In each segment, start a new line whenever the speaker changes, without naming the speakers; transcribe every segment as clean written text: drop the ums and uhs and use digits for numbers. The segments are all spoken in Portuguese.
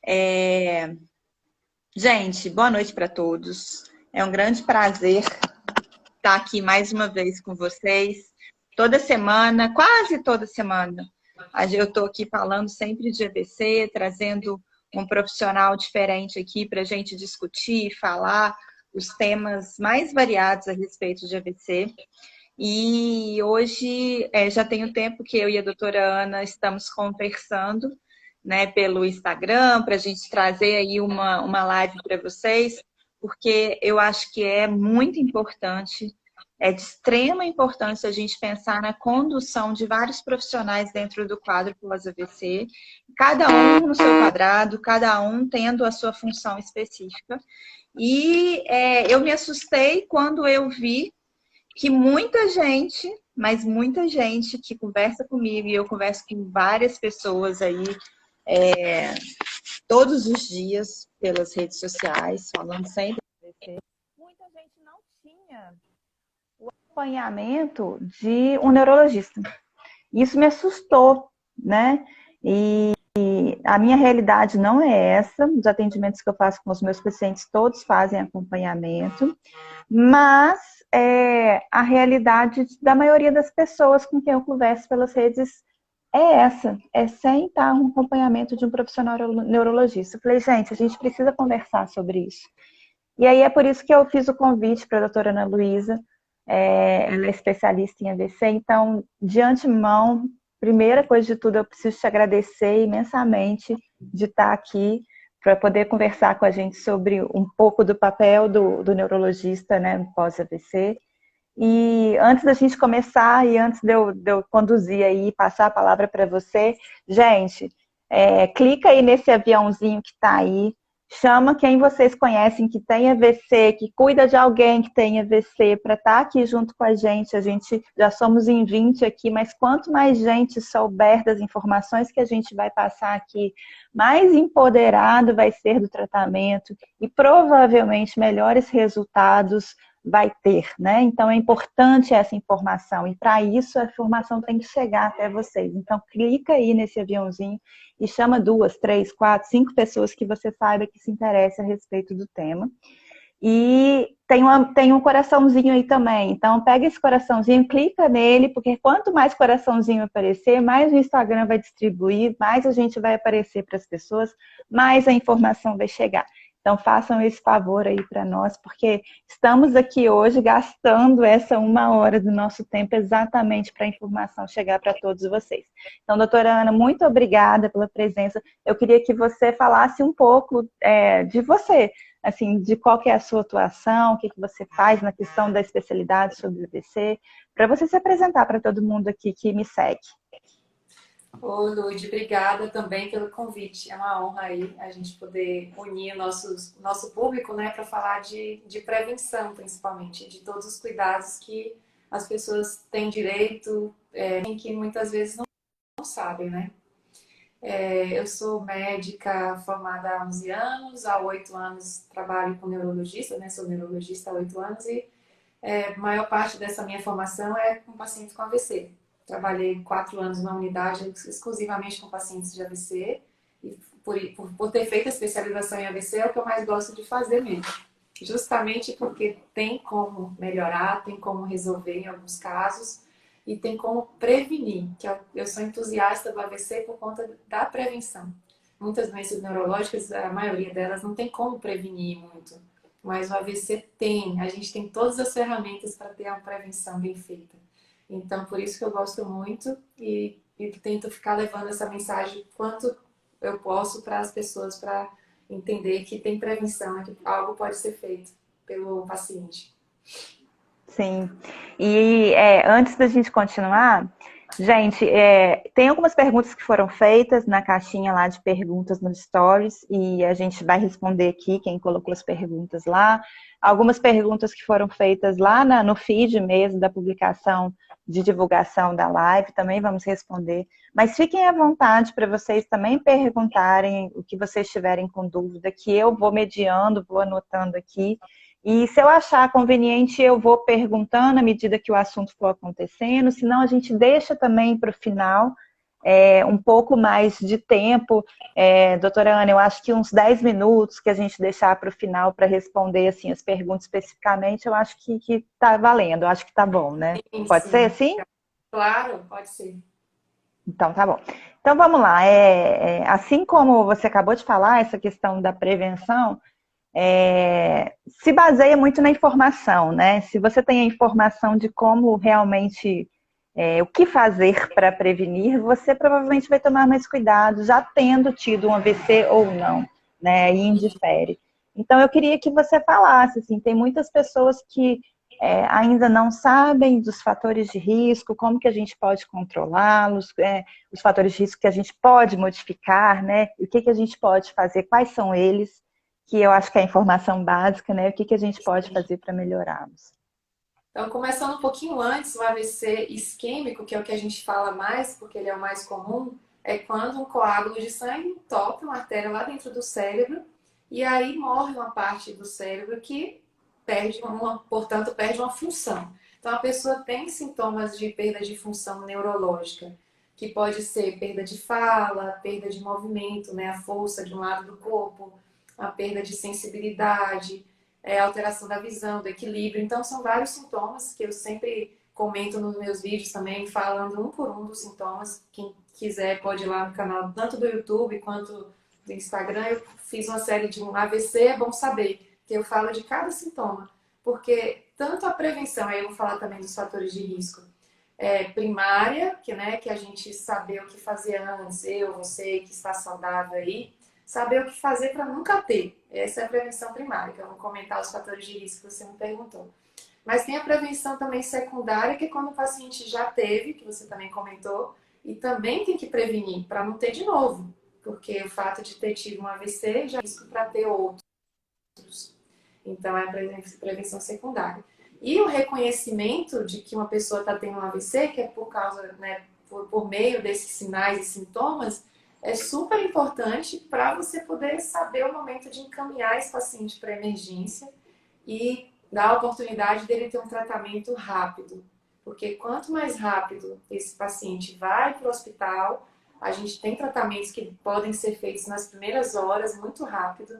É, Gente, boa noite para todos. É um grande prazer estar aqui mais uma vez com vocês. Toda semana, quase toda semana, eu estou aqui falando sempre de AVC, trazendo um profissional diferente aqui para a gente discutir e falar os temas mais variados a respeito de AVC. E hoje já tem um tempo que eu e a doutora Ana estamos conversando, né, pelo Instagram, para a gente trazer aí uma live para vocês, porque eu acho que é muito importante, é de extrema importância a gente pensar na condução de vários profissionais dentro do quadro pós-AVC, cada um no seu quadrado, cada um tendo a sua função específica. E eu me assustei quando eu vi que muita gente, mas muita gente que conversa comigo, e eu converso com várias pessoas aí, todos os dias, pelas redes sociais, falando sempre. Muita gente não tinha o acompanhamento de um neurologista. Isso me assustou, né? E a minha realidade não é essa. Os atendimentos que eu faço com os meus pacientes, todos fazem acompanhamento. Mas a realidade da maioria das pessoas com quem eu converso pelas redes é essa, é sem estar um acompanhamento de um profissional neurologista. Eu falei, gente, a gente precisa conversar sobre isso. E aí é por isso que eu fiz o convite para a doutora Ana Luísa, ela é especialista em AVC, então, de antemão, primeira coisa de tudo, eu preciso te agradecer imensamente de estar aqui para poder conversar com a gente sobre um pouco do papel do neurologista, né, no pós-AVC. E antes da gente começar e antes de eu conduzir aí e passar a palavra para você, gente, clica aí nesse aviãozinho que está aí, chama quem vocês conhecem que tem AVC, que cuida de alguém que tem AVC, para estar aqui junto com a gente já somos em 20 aqui, mas quanto mais gente souber das informações que a gente vai passar aqui, mais empoderado vai ser do tratamento e provavelmente melhores resultados vai ter, né? Então é importante essa informação e para isso a informação tem que chegar até vocês. Então clica aí nesse aviãozinho e chama 2, 3, 4, 5 pessoas que você saiba que se interessam a respeito do tema. E tem um coraçãozinho aí também. Então pega esse coraçãozinho, clica nele, porque quanto mais coraçãozinho aparecer, mais o Instagram vai distribuir, mais a gente vai aparecer para as pessoas, mais a informação vai chegar. Então façam esse favor aí para nós, porque estamos aqui hoje gastando essa 1 hora do nosso tempo exatamente para a informação chegar para todos vocês. Então, doutora Ana, muito obrigada pela presença. Eu queria que você falasse um pouco de você, assim, de qual que é a sua atuação, o que você faz na questão da especialidade sobre o AVC, para você se apresentar para todo mundo aqui que me segue.
Ô, Lud, obrigada também pelo convite. É uma honra aí a gente poder unir o nosso público, né, para falar de prevenção, principalmente, de todos os cuidados que as pessoas têm direito, e que muitas vezes não sabem, né? Eu sou médica formada há 11 anos, há 8 anos trabalho com neurologista, né? Sou neurologista há 8 anos e a maior parte dessa minha formação é com pacientes com AVC. Trabalhei 4 anos na unidade exclusivamente com pacientes de AVC e por ter feito a especialização em AVC é o que eu mais gosto de fazer mesmo. Justamente porque tem como melhorar, tem como resolver em alguns casos e tem como prevenir, que eu sou entusiasta do AVC por conta da prevenção. Muitas doenças neurológicas, a maioria delas não tem como prevenir muito, mas o AVC tem, a gente tem todas as ferramentas para ter uma prevenção bem feita. Então, por isso que eu gosto muito e tento ficar levando essa mensagem quanto eu posso para as pessoas, para entender que tem prevenção, que algo pode ser feito pelo paciente.
Sim. E antes da gente continuar, gente, tem algumas perguntas que foram feitas na caixinha lá de perguntas nos stories e a gente vai responder aqui quem colocou as perguntas lá. Algumas perguntas que foram feitas lá no feed mesmo da publicação de divulgação da live, também vamos responder. Mas fiquem à vontade para vocês também perguntarem o que vocês tiverem com dúvida, que eu vou mediando, vou anotando aqui. E se eu achar conveniente, eu vou perguntando à medida que o assunto for acontecendo, senão a gente deixa também para o final, um pouco mais de tempo. Doutora Ana, eu acho que uns 10 minutos que a gente deixar para o final para responder assim, as perguntas especificamente, eu acho que está valendo, eu acho que está bom, né?
Sim,
Pode ser
sim.
assim?
Claro, pode ser.
Então, tá bom. Então, vamos lá. Assim como você acabou de falar, essa questão da prevenção, se baseia muito na informação, né? Se você tem a informação de como realmente, o que fazer para prevenir, você provavelmente vai tomar mais cuidado, já tendo tido um AVC ou não, né? E indifere. Então, eu queria que você falasse, assim, tem muitas pessoas que ainda não sabem dos fatores de risco, como que a gente pode controlá-los, os fatores de risco que a gente pode modificar, né? E o que a gente pode fazer, quais são eles, que eu acho que é a informação básica, né? O que a gente pode fazer para melhorá-los?
Então, começando um pouquinho antes, o AVC isquêmico, que é o que a gente fala mais, porque ele é o mais comum, é quando um coágulo de sangue toca uma artéria lá dentro do cérebro e aí morre uma parte do cérebro que portanto, perde uma função. Então, a pessoa tem sintomas de perda de função neurológica, que pode ser perda de fala, perda de movimento, né, a força de um lado do corpo, a perda de sensibilidade, alteração da visão, do equilíbrio. Então, são vários sintomas que eu sempre comento nos meus vídeos também, falando um por um dos sintomas. Quem quiser pode ir lá no canal, tanto do YouTube quanto do Instagram. Eu fiz uma série de um AVC, é bom saber, que eu falo de cada sintoma. Porque tanto a prevenção, aí eu vou falar também dos fatores de risco, primária, que a gente saber o que fazer antes, você que está saudável aí, saber o que fazer para nunca ter. Essa é a prevenção primária, que eu vou comentar os fatores de risco que você me perguntou. Mas tem a prevenção também secundária, que é quando o paciente já teve, que você também comentou, e também tem que prevenir para não ter de novo, porque o fato de ter tido um AVC já é risco para ter outros. Então, é a prevenção secundária. E o reconhecimento de que uma pessoa está tendo um AVC, que é por causa, né, por meio desses sinais e sintomas, é super importante para você poder saber o momento de encaminhar esse paciente para emergência e dar a oportunidade dele ter um tratamento rápido. Porque quanto mais rápido esse paciente vai para o hospital, a gente tem tratamentos que podem ser feitos nas primeiras horas, muito rápido,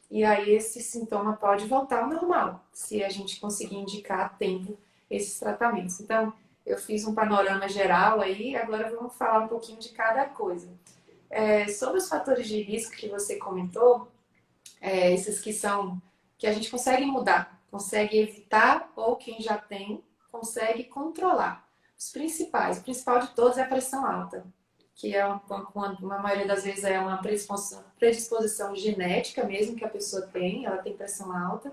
e aí esse sintoma pode voltar ao normal, se a gente conseguir indicar a tempo esses tratamentos. Então, eu fiz um panorama geral aí, agora vamos falar um pouquinho de cada coisa. Sobre os fatores de risco que você comentou, esses que a gente consegue mudar, consegue evitar, ou quem já tem, consegue controlar. O principal de todos é a pressão alta, que é uma maioria das vezes é uma predisposição genética mesmo que a pessoa tem, ela tem pressão alta,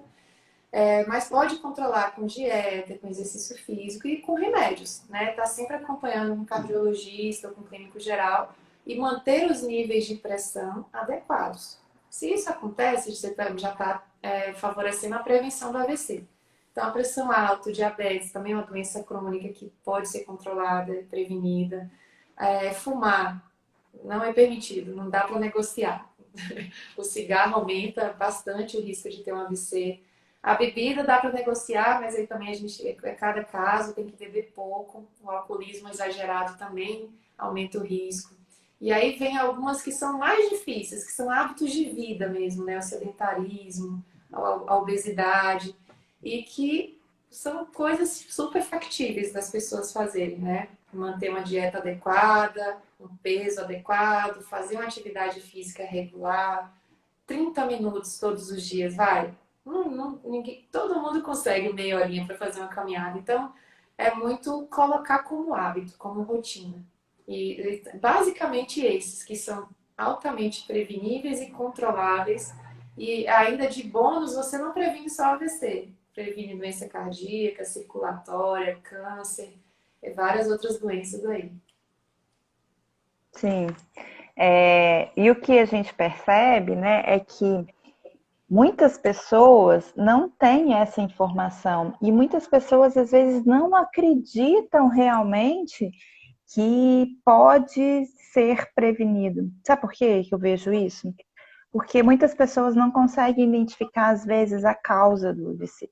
mas pode controlar com dieta, com exercício físico e com remédios, né? Tá sempre acompanhando um cardiologista ou com um clínico geral e manter os níveis de pressão adequados. Se isso acontece, você já está favorecendo a prevenção do AVC. Então, a pressão alta, o diabetes, também é uma doença crônica que pode ser controlada, prevenida. Fumar não é permitido, não dá para negociar. O cigarro aumenta bastante o risco de ter um AVC. A bebida dá para negociar, mas aí também cada caso tem que beber pouco. O alcoolismo exagerado também aumenta o risco. E aí vem algumas que são mais difíceis, que são hábitos de vida mesmo, né? O sedentarismo, a obesidade, e que são coisas super factíveis das pessoas fazerem, né? Manter uma dieta adequada, um peso adequado, fazer uma atividade física regular, 30 minutos todos os dias, vai. Todo mundo consegue meia horinha para fazer uma caminhada. Então, é muito colocar como hábito, como rotina. E basicamente esses que são altamente preveníveis e controláveis. E ainda de bônus, você não previne só AVC. Previne doença cardíaca, circulatória, câncer, e várias outras doenças aí.
Sim. E o que a gente percebe, né, é que muitas pessoas não têm essa informação e muitas pessoas às vezes não acreditam realmente que pode ser prevenido. Sabe por quê que eu vejo isso? Porque muitas pessoas não conseguem identificar às vezes a causa do AVC.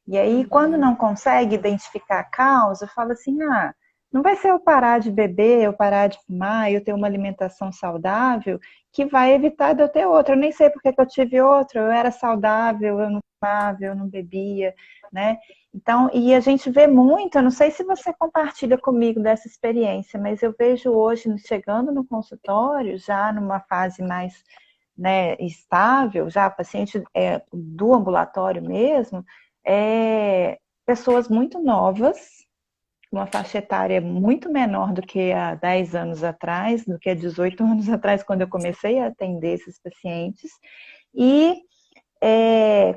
E aí, quando não consegue identificar a causa, fala assim, Não vai ser eu parar de beber, eu parar de fumar, eu ter uma alimentação saudável que vai evitar de eu ter outra. Eu nem sei por que que eu tive outra. Eu era saudável, eu não fumava, eu não bebia, né? Então, e a gente vê muito, eu não sei se você compartilha comigo dessa experiência, mas eu vejo hoje, chegando no consultório, já numa fase mais, né, estável, já paciente do ambulatório mesmo, pessoas muito novas, uma faixa etária muito menor do que há 10 anos atrás, do que há 18 anos atrás, quando eu comecei a atender esses pacientes, e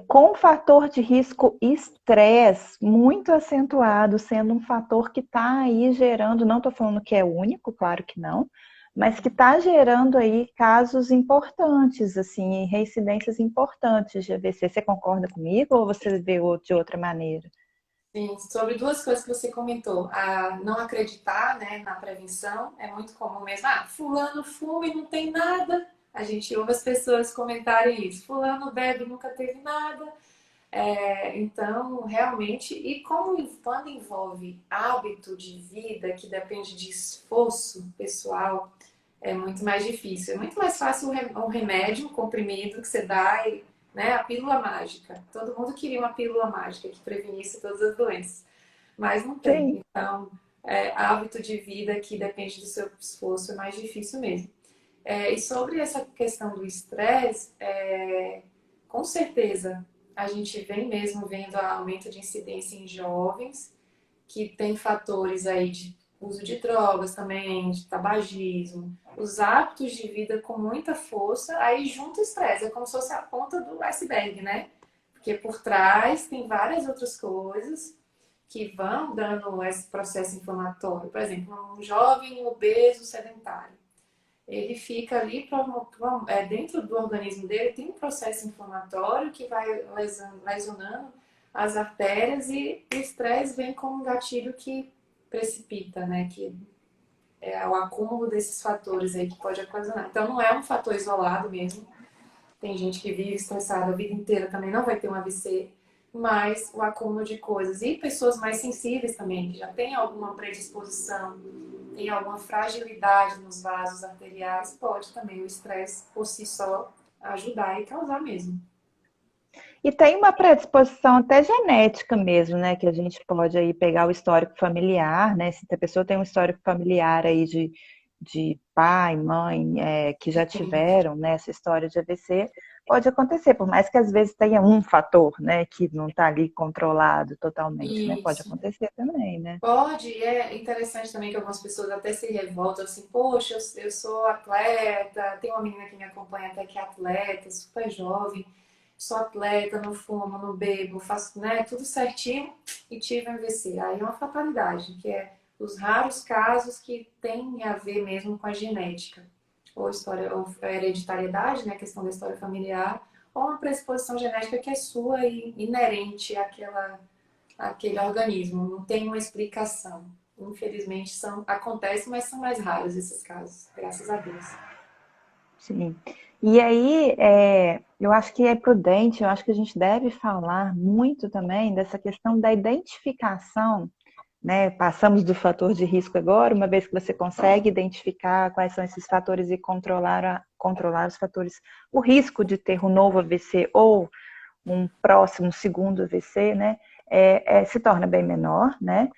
com um fator de risco estresse muito acentuado, sendo um fator que está aí gerando, não estou falando que é único, claro que não, mas que está gerando aí casos importantes, assim, reincidências importantes de AVC. Você concorda comigo ou você vê de outra maneira?
Sim, sobre duas coisas que você comentou. A não acreditar, né, na prevenção é muito comum mesmo. Ah, fulano fuma e não tem nada. A gente ouve as pessoas comentarem isso. Fulano bebe e nunca teve nada. Então, realmente, e como quando envolve hábito de vida que depende de esforço pessoal, é muito mais difícil. É muito mais fácil um remédio, um comprimido que você dá, e, né, a pílula mágica. Todo mundo queria uma pílula mágica que prevenisse todas as doenças, mas não tem.
Sim.
Então, hábito de vida que depende do seu esforço é mais difícil mesmo. E sobre essa questão do estresse, com certeza a gente vem mesmo vendo aumento de incidência em jovens que tem fatores aí de uso de drogas também, de tabagismo, os hábitos de vida com muita força, aí junto o estresse, é como se fosse a ponta do iceberg, né? Porque por trás tem várias outras coisas que vão dando esse processo inflamatório. Por exemplo, um jovem obeso sedentário, ele fica ali dentro do organismo dele, tem um processo inflamatório que vai lesionando as artérias, e o estresse vem como um gatilho que precipita, né? Que é o acúmulo desses fatores aí que pode ocasionar. Então não é um fator isolado mesmo. Tem gente que vive estressada a vida inteira, também não vai ter um AVC, mas o acúmulo de coisas. E pessoas mais sensíveis também, que já têm alguma predisposição, tem alguma fragilidade nos vasos arteriais, pode também o estresse por si só ajudar e causar mesmo.
E tem uma predisposição até genética mesmo, né? Que a gente pode aí pegar o histórico familiar, né? Se a pessoa tem um histórico familiar aí de pai, mãe, que já tiveram, né, essa história de AVC, pode acontecer, por mais que às vezes tenha um fator, né, que não está ali controlado totalmente, né? Pode
Isso.
acontecer também, né?
Pode, e é interessante também que algumas pessoas até se revoltam assim, poxa, eu sou atleta, tem uma menina que me acompanha até que é atleta, super jovem, sou atleta, não fumo, não bebo, faço, né, tudo certinho e tive AVC. Aí é uma fatalidade, que é os raros casos que tem a ver mesmo com a genética, ou história, ou a hereditariedade, né, a questão da história familiar, ou uma predisposição genética que é sua e inerente àquele organismo, não tem uma explicação. Infelizmente acontece, mas são mais raros esses casos, graças a Deus.
Sim. E aí, eu acho que é prudente, eu acho que a gente deve falar muito também dessa questão da identificação, né? Passamos do fator de risco agora, uma vez que você consegue identificar quais são esses fatores e controlar os fatores, o risco de ter um novo AVC ou um próximo segundo AVC, né? Se torna bem menor, né?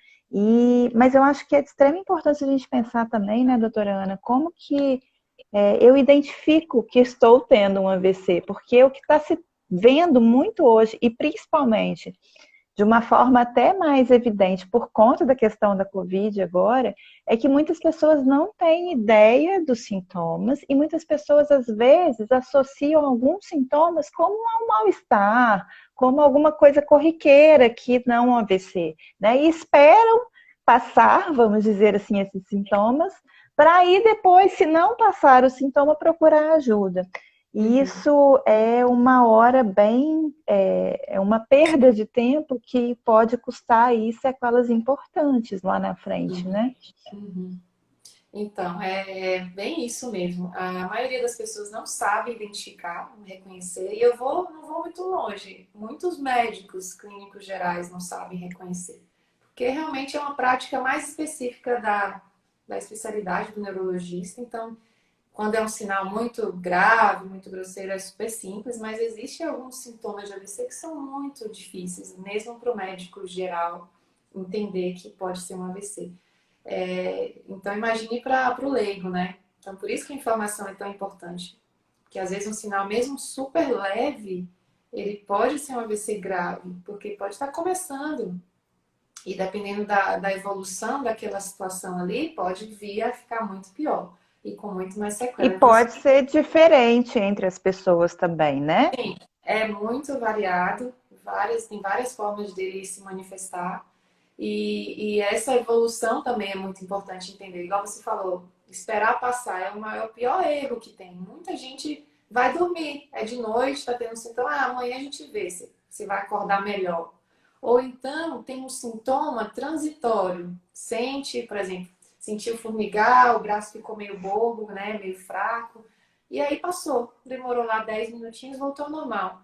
Mas eu acho que é de extrema importância a gente pensar também, né, doutora Ana, como que eu identifico que estou tendo um AVC, porque o que está se vendo muito hoje, e principalmente de uma forma até mais evidente por conta da questão da Covid agora, é que muitas pessoas não têm ideia dos sintomas e muitas pessoas, às vezes, associam alguns sintomas como um mal-estar, como alguma coisa corriqueira que não um AVC, né? E esperam passar, vamos dizer assim, esses sintomas, para aí depois, se não passar o sintoma, procurar ajuda. E
Uhum.
isso é uma hora bem, é uma perda de tempo que pode custar aí sequelas importantes lá na frente,
Uhum.
né?
Uhum. Então, é bem isso mesmo. A maioria das pessoas não sabe identificar, reconhecer, e não vou muito longe. Muitos médicos clínicos gerais não sabem reconhecer. porque realmente é uma prática mais específica da especialidade do neurologista. Então, quando é um sinal muito grave, muito grosseiro, é super simples, mas existem alguns sintomas de AVC que são muito difíceis, mesmo para o médico geral entender que pode ser um AVC. Então, imagine para o leigo, né? Então, por isso que a informação é tão importante. Porque às vezes um sinal mesmo super leve, ele pode ser um AVC grave, porque pode estar começando. E dependendo da evolução daquela situação ali, pode vir a ficar muito pior e com muito mais
E
sequela. Então,
pode ser diferente entre as pessoas também, né?
sim, é muito variado, tem várias formas dele se manifestar. E essa evolução também é muito importante entender. Igual você falou, esperar passar é o pior erro que tem. Muita gente vai dormir, é de noite, está tendo sintoma, amanhã a gente vê se vai acordar melhor. Ou então tem um sintoma transitório. Sente, por exemplo, sentiu formigar, o braço ficou meio bobo, né, meio fraco. E aí passou, demorou lá 10 minutinhos, voltou ao normal.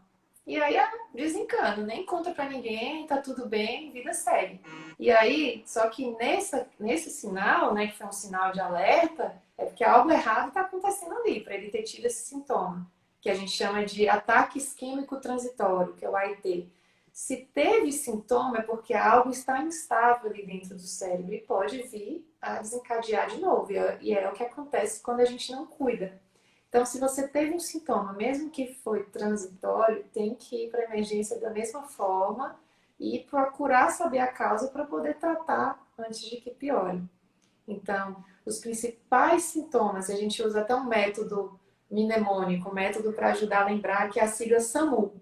E aí desencana, nem conta pra ninguém, tá tudo bem, vida segue. E aí, só que nesse sinal, né, que foi um sinal de alerta, é porque algo errado está acontecendo ali, para ele ter tido esse sintoma, que a gente chama de ataque isquêmico transitório, que é o AIT. Se teve sintoma é porque algo está instável ali dentro do cérebro e pode vir a desencadear de novo. E é o que acontece quando a gente não cuida. Então, se você teve um sintoma, mesmo que foi transitório, tem que ir para a emergência da mesma forma e procurar saber a causa para poder tratar antes de que piore. Então, os principais sintomas, a gente usa até um método mnemônico, um método para ajudar a lembrar, que é a sigla SAMU.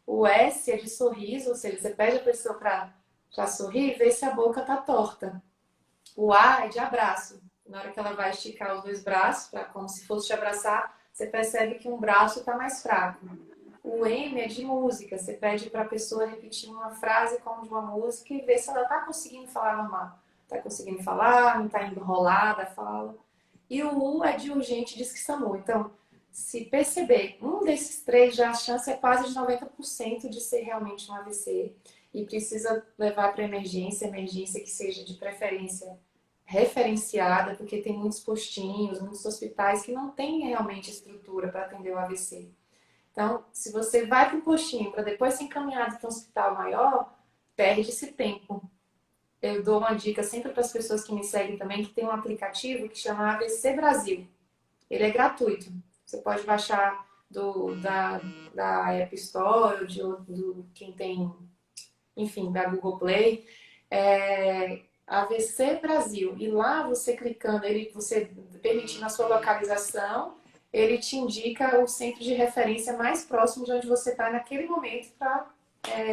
O S é de sorriso, ou seja, você pede a pessoa para sorrir e ver se a boca está torta. O A é de abraço. Na hora que ela vai esticar os dois braços, como se fosse te abraçar, você percebe que um braço está mais fraco. O M é de música. Você pede para a pessoa repetir uma frase como de uma música e ver se ela está conseguindo falar normal. Está conseguindo falar, não está enrolada a fala. E o U é de urgente, diz que SAMU. Então, se perceber um desses três, já a chance é quase de 90% de ser realmente um AVC. E precisa levar para emergência que seja de preferência referenciada, porque tem muitos postinhos, muitos hospitais que não têm realmente estrutura para atender o AVC. Então, se você vai para um postinho para depois ser encaminhado para um hospital maior, perde esse tempo. Eu dou uma dica sempre para as pessoas que me seguem também, que tem um aplicativo que chama AVC Brasil. Ele é gratuito. Você pode baixar da App Store, do quem tem, enfim, da Google Play. AVC Brasil. E lá você clicando, você permitindo a sua localização, ele te indica o centro de referência mais próximo de onde você está naquele momento para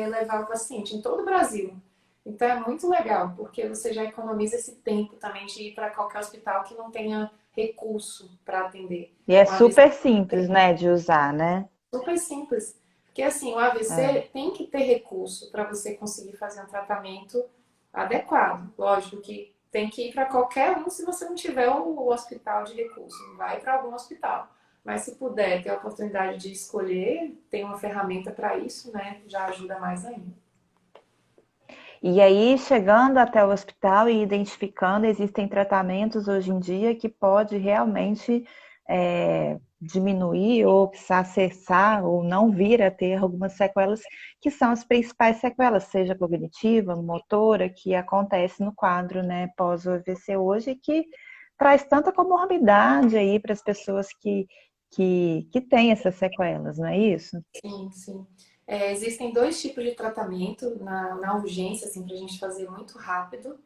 levar o paciente em todo o Brasil. Então é muito legal, porque você já economiza esse tempo também de ir para qualquer hospital que não tenha recurso para atender.
E é
Um AVC
super simples, né, de usar, né?
é super simples. Porque assim, o
É.
AVC tem que ter recurso para você conseguir fazer um tratamento adequado. Lógico que tem que ir para qualquer um se você não tiver o hospital de recurso. Vai para algum hospital. Mas se puder ter a oportunidade de escolher, tem uma ferramenta para isso, né? Já ajuda mais ainda.
E aí, chegando até o hospital e identificando, existem tratamentos hoje em dia que pode realmente diminuir ou cessar ou não vir a ter algumas sequelas que são as principais sequelas, seja cognitiva, motora, que acontece no quadro, né, pós o AVC hoje, que traz tanta comorbidade aí para as pessoas que têm essas sequelas, não é isso?
Sim, sim. Existem dois tipos de tratamento na urgência, assim, para a gente fazer muito rápido.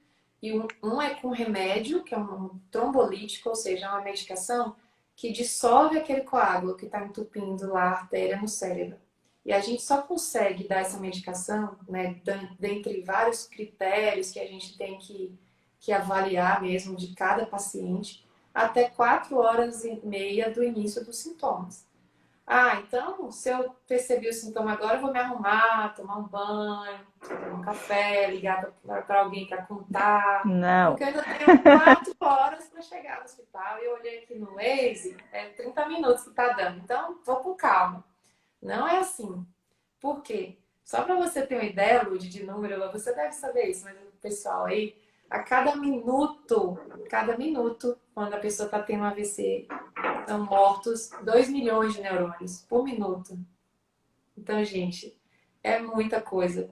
E um é com remédio, que é um trombolítico, ou seja, é uma medicação que dissolve aquele coágulo que está entupindo lá a artéria no cérebro. E a gente só consegue dar essa medicação, né, dentre vários critérios que a gente tem que avaliar mesmo de cada paciente, até 4 horas e meia do início dos sintomas. Então, se eu percebi o sintoma agora, eu vou me arrumar, tomar um banho, tomar um café, ligar para alguém para contar.
Não.
Porque eu ainda tenho 4 horas para chegar no hospital. E eu olhei aqui no Waze, é 30 minutos que está dando. Então, vou com calma. Não é assim. Por quê? Só para você ter uma ideia, Lud, de número, você deve saber isso, mas o pessoal aí, a cada minuto, quando a pessoa está tendo um AVC, são mortos 2 milhões de neurônios por minuto. Então, gente, é muita coisa,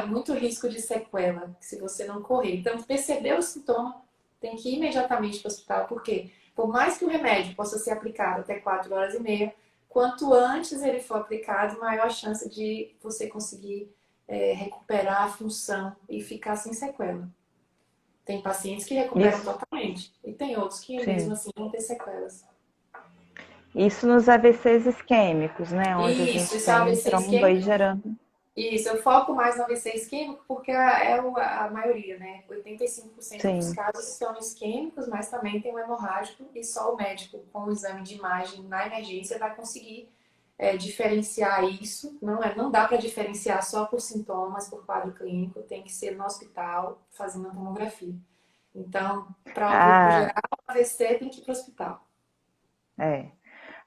muito risco de sequela se você não correr. Então, percebeu o sintoma, tem que ir imediatamente para o hospital, porque por mais que o remédio possa ser aplicado até 4 horas e meia, quanto antes ele for aplicado, maior a chance de você conseguir recuperar a função e ficar sem sequela. Tem pacientes que recuperam
Isso,
totalmente e tem outros que mesmo
sim.
assim vão ter sequelas.
Isso nos AVCs isquêmicos, né? Onde a
Isso,
gente
isso é
tem um
AVC
trombo aí
isquêmico.
gerando.
Isso, eu foco mais no AVC isquêmico porque a maioria, né? 85% dos
Sim.
casos são isquêmicos, mas também tem o hemorrágico e só o médico com o exame de imagem na emergência vai conseguir diferenciar isso. Não dá para diferenciar só por sintomas, por quadro clínico, tem que ser no hospital fazendo a tomografia. Então, para o público
Ah,
geral, AVC tem que ir para o hospital.
é.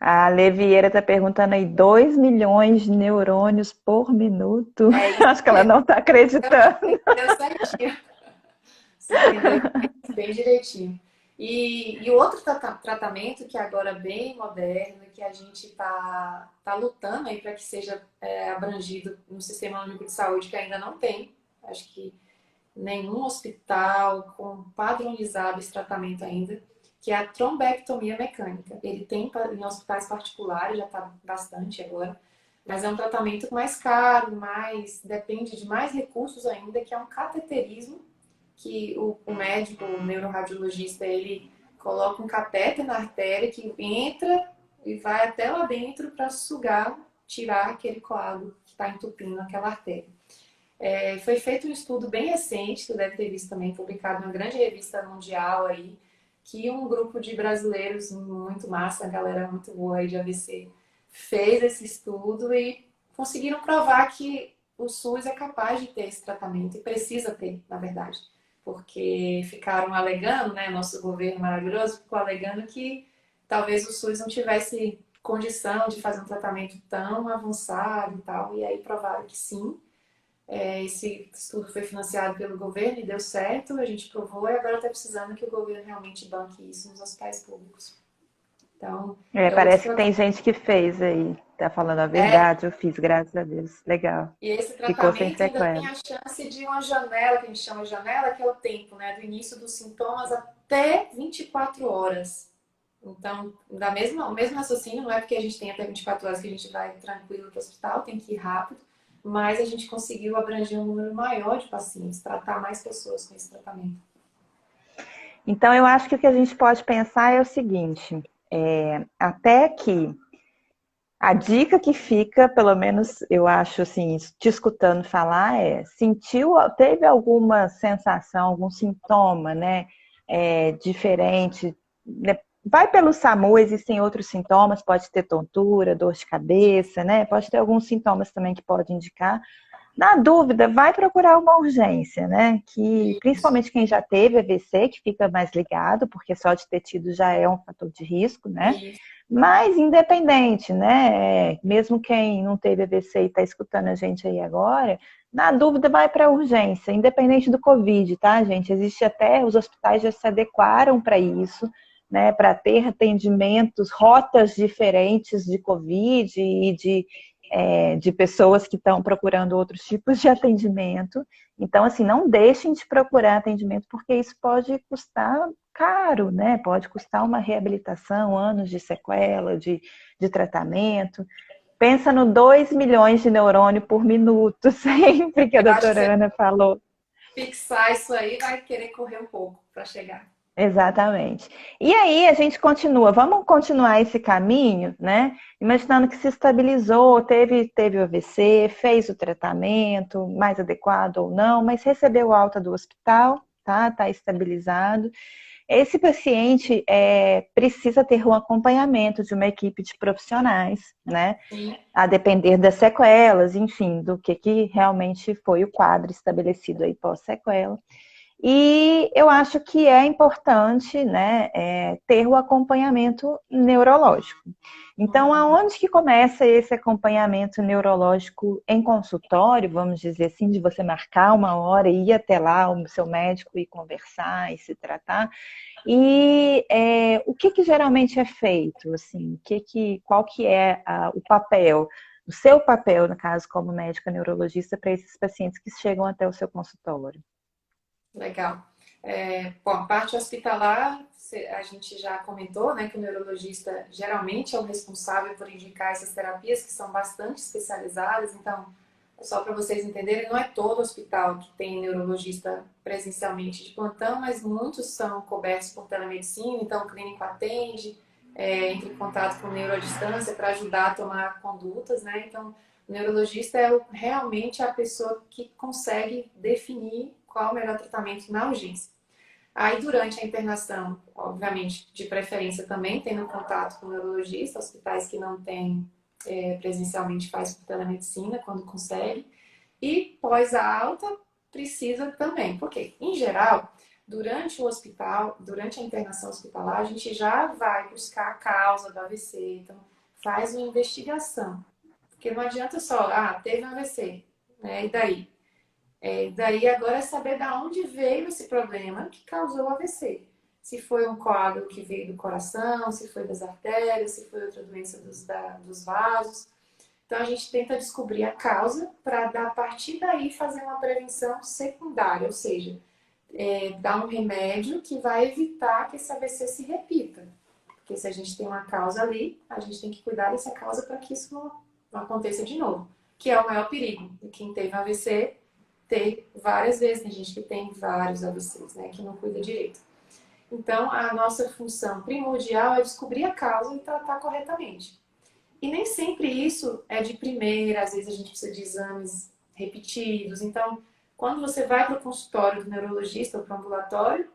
A Levieira está perguntando aí 2 milhões de neurônios por minuto.
É isso
Acho que ela
mesmo.
não está acreditando.
Deu certinho. Você entendeu bem direitinho. E o outro tratamento que agora é bem moderno, que a gente tá lutando aí para que seja abrangido no Sistema Único de Saúde, que ainda não tem, acho que nenhum hospital com padronizado esse tratamento ainda, que é a trombectomia mecânica. Ele tem em hospitais particulares, já está bastante agora, mas é um tratamento mais caro, depende de mais recursos ainda, que é um cateterismo que o médico, o neuroradiologista, ele coloca um catéter na artéria que entra e vai até lá dentro para sugar, tirar aquele coágulo que está entupindo aquela artéria. Foi feito um estudo bem recente, que deve ter visto também, publicado numa grande revista mundial aí, que um grupo de brasileiros muito massa, a galera muito boa aí de AVC, fez esse estudo e conseguiram provar que o SUS é capaz de ter esse tratamento e precisa ter, na verdade. Porque ficaram alegando, né, nosso governo maravilhoso ficou alegando que talvez o SUS não tivesse condição de fazer um tratamento tão avançado e tal, e aí provaram que sim. Esse estudo foi financiado pelo governo e deu certo, a gente provou e agora está precisando que o governo realmente banque isso nos hospitais públicos. Então, é outro
Parece que tem
tratamento.
gente que fez aí. Tá falando a
É,
verdade, eu fiz, graças a Deus. Legal.
e esse
Ficou sem
tratamento ainda tem
sequela.
a chance de uma janela, que a gente chama de janela, que é o tempo, né, do início dos sintomas até 24 horas. Então, o mesmo raciocínio, não é porque a gente tem até 24 horas que a gente vai tranquilo para o hospital, tem que ir rápido, mas a gente conseguiu abranger um número maior de pacientes, tratar mais pessoas com esse tratamento.
Então, eu acho que o que a gente pode pensar é o seguinte: até que a dica que fica, pelo menos eu acho assim, te escutando falar, teve alguma sensação, algum sintoma, né, diferente, né? Vai pelo SAMU, existem outros sintomas, pode ter tontura, dor de cabeça, né? Pode ter alguns sintomas também que pode indicar. Na dúvida, vai procurar uma urgência, né? Que
Isso,
principalmente quem já teve AVC, que fica mais ligado, porque só de ter tido já é um fator de risco, né?
isso.
Mas independente, né? Mesmo quem não teve AVC e está escutando a gente aí agora, na dúvida vai para a urgência, independente do Covid, tá, gente? Existe até, os hospitais já se adequaram para isso, né? Para ter atendimentos, rotas diferentes de Covid e de pessoas que estão procurando outros tipos de atendimento. Então, assim, não deixem de procurar atendimento, porque isso pode custar caro, né? Pode custar uma reabilitação, anos de sequela, de tratamento. Pensa no 2 milhões de neurônio por minuto, sempre que a
Eu acho que você
doutora Ana falou.
fixar isso aí vai querer correr um pouco para chegar.
Exatamente. E aí a gente continua, vamos continuar esse caminho, né? Imaginando que se estabilizou, teve o AVC, fez o tratamento mais adequado ou não, mas recebeu alta do hospital, tá? Tá estabilizado. Esse paciente precisa ter um acompanhamento de uma equipe de profissionais, né?
Sim,
A depender das sequelas, enfim, do que realmente foi o quadro estabelecido aí pós-sequela. E eu acho que é importante, né, ter o acompanhamento neurológico. Então, aonde que começa esse acompanhamento neurológico em consultório, vamos dizer assim, de você marcar uma hora e ir até lá o seu médico e conversar e se tratar? E o que geralmente é feito? Assim, qual que é o papel, o seu papel, no caso, como médica neurologista, para esses pacientes que chegam até o seu consultório?
Legal. Bom, a parte hospitalar, a gente já comentou, né, que o neurologista geralmente é o responsável por indicar essas terapias que são bastante especializadas. Então, só para vocês entenderem, não é todo hospital que tem neurologista presencialmente de plantão, mas muitos são cobertos por telemedicina, então o clínico atende, entra em contato com o neuro à distância para ajudar a tomar condutas, né? Então, o neurologista é realmente a pessoa que consegue definir qual o melhor tratamento na urgência. Aí, durante a internação, obviamente, de preferência também tendo contato com o neurologista, hospitais que não têm presencialmente faz por telemedicina, quando consegue. E pós a alta, precisa também. Porque, em geral, durante o hospital, durante a internação hospitalar, a gente já vai buscar a causa do AVC. Então, faz uma investigação. Porque não adianta só, teve um AVC, né? E daí? Daí agora é saber de onde veio esse problema que causou o AVC. Se foi um coágulo que veio do coração, se foi das artérias, se foi outra doença dos vasos. Então a gente tenta descobrir a causa para, a partir daí, fazer uma prevenção secundária, ou seja, dar um remédio que vai evitar que esse AVC se repita. Porque se a gente tem uma causa ali, a gente tem que cuidar dessa causa para que isso não aconteça de novo. Que é o maior perigo de quem teve um AVC ter várias vezes. Tem gente que tem vários AVCs, né, que não cuida direito. Então, a nossa função primordial é descobrir a causa e tratar corretamente. E nem sempre isso é de primeira, às vezes a gente precisa de exames repetidos. Então, quando você vai para o consultório do neurologista ou para o ambulatório,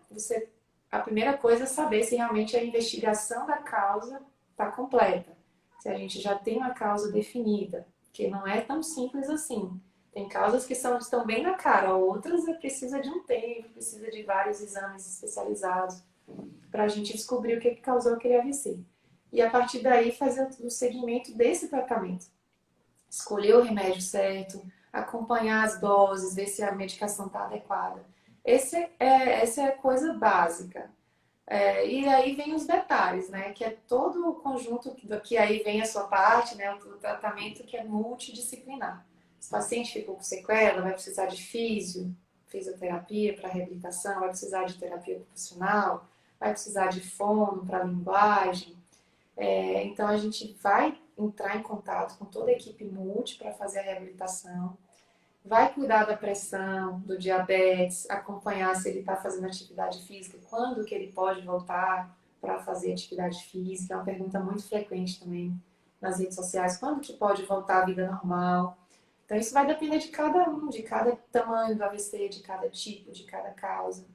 a primeira coisa é saber se realmente a investigação da causa está completa. Se a gente já tem uma causa definida, que não é tão simples assim. Tem causas que estão bem na cara, outras precisa de um tempo, precisa de vários exames especializados para a gente descobrir o que causou aquele AVC. E a partir daí fazer o segmento desse tratamento. Escolher o remédio certo, acompanhar as doses, ver se a medicação está adequada. Essa é a coisa básica. E aí vem os detalhes, né? Que é todo o conjunto que aí vem a sua parte, né? O tratamento que é multidisciplinar. Se o paciente ficou com sequela, vai precisar de fisioterapia para reabilitação, vai precisar de terapia ocupacional, vai precisar de fono para linguagem. Então a gente vai entrar em contato com toda a equipe multi para fazer a reabilitação, vai cuidar da pressão, do diabetes, acompanhar se ele está fazendo atividade física, quando que ele pode voltar para fazer atividade física. É uma pergunta muito frequente também nas redes sociais, quando que pode voltar à vida normal. Então isso vai depender de cada um, de cada tamanho do AVC, de cada tipo, de cada causa.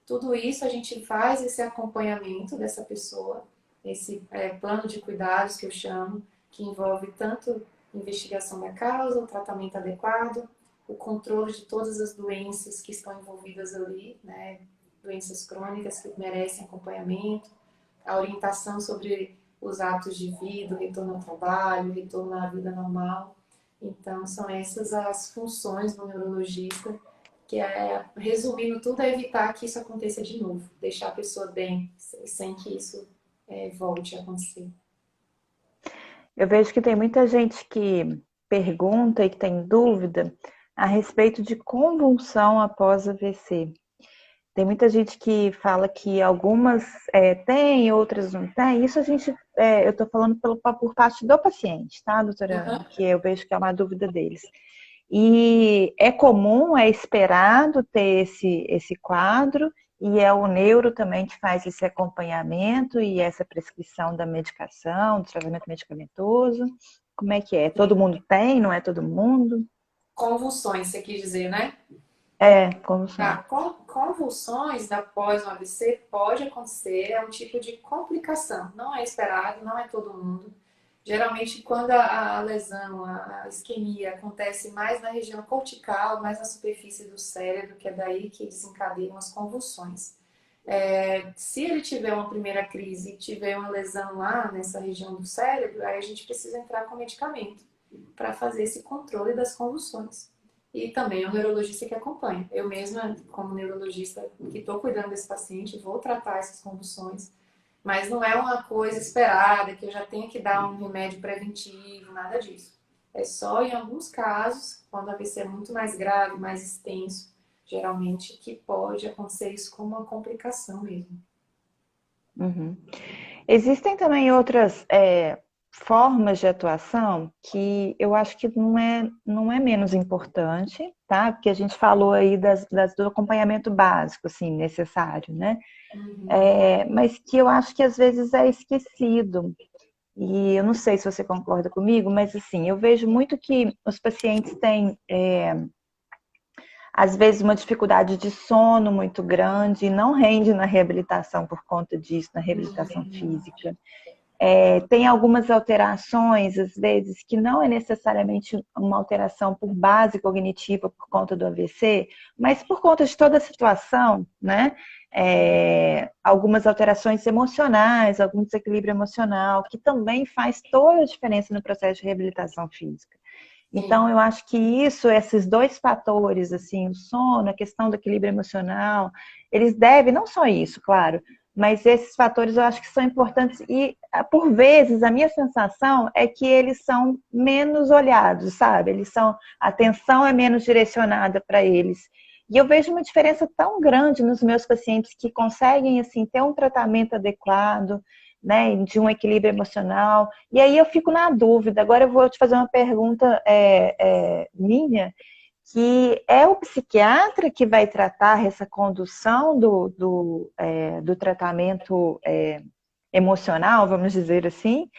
Tudo isso a gente faz esse acompanhamento dessa pessoa, esse plano de cuidados que eu chamo, que envolve tanto investigação da causa, o tratamento adequado, o controle de todas as doenças que estão envolvidas ali, né? Doenças crônicas que merecem acompanhamento, a orientação sobre os hábitos de vida, o retorno ao trabalho, o retorno à vida normal. Então, são essas as funções do neurologista, que resumindo tudo, é evitar que isso aconteça de novo, deixar a pessoa bem, sem que isso volte a acontecer.
Eu vejo que tem muita gente que pergunta e que tem dúvida a respeito de convulsão após AVC. Tem muita gente que fala que algumas têm, outras não têm. Isso eu estou falando por parte do paciente, tá, doutora Ana? Que eu vejo que é uma dúvida deles. E é comum, é esperado ter esse quadro, e é o neuro também que faz esse acompanhamento e essa prescrição da medicação, do tratamento medicamentoso. Como é que é? Todo mundo tem, não é todo mundo?
Convulsões, você quis dizer, né?
Convulsão.
Convulsões após um AVC pode acontecer, é um tipo de complicação. Não é esperado, não é todo mundo. Geralmente, quando a lesão, a isquemia acontece mais na região cortical, mais na superfície do cérebro, que é daí que desencadeiam as convulsões. Se ele tiver uma primeira crise e tiver uma lesão lá nessa região do cérebro, aí a gente precisa entrar com medicamento para fazer esse controle das convulsões. E também é o neurologista que acompanha. Eu mesma, como neurologista que estou cuidando desse paciente, vou tratar essas convulsões, mas não é uma coisa esperada, que eu já tenho que dar um remédio preventivo, nada disso. É só em alguns casos, quando a AVC é muito mais grave, mais extenso, geralmente que pode acontecer isso como uma complicação mesmo.
Uhum. Existem também outras formas de atuação que eu acho que não é menos importante, tá? Porque a gente falou aí do acompanhamento básico, assim, necessário, né? Mas que eu acho que às vezes é esquecido. E eu não sei se você concorda comigo, mas assim, eu vejo muito que os pacientes têm às vezes uma dificuldade de sono muito grande e não rende na reabilitação por conta disso, na reabilitação física. Tem algumas alterações, às vezes, que não é necessariamente uma alteração por base cognitiva por conta do AVC, mas por conta de toda a situação, né? Algumas alterações emocionais, algum desequilíbrio emocional, que também faz toda a diferença no processo de reabilitação física. Então, eu acho que esses dois fatores, assim, o sono, a questão do equilíbrio emocional, eles devem, não só isso, claro, mas esses fatores eu acho que são importantes e, por vezes, a minha sensação é que eles são menos olhados, sabe? A atenção é menos direcionada para eles. E eu vejo uma diferença tão grande nos meus pacientes que conseguem, assim, ter um tratamento adequado, né, de um equilíbrio emocional. E aí eu fico na dúvida. Agora eu vou te fazer uma pergunta minha, que é o psiquiatra que vai tratar essa condução do tratamento emocional, vamos dizer assim.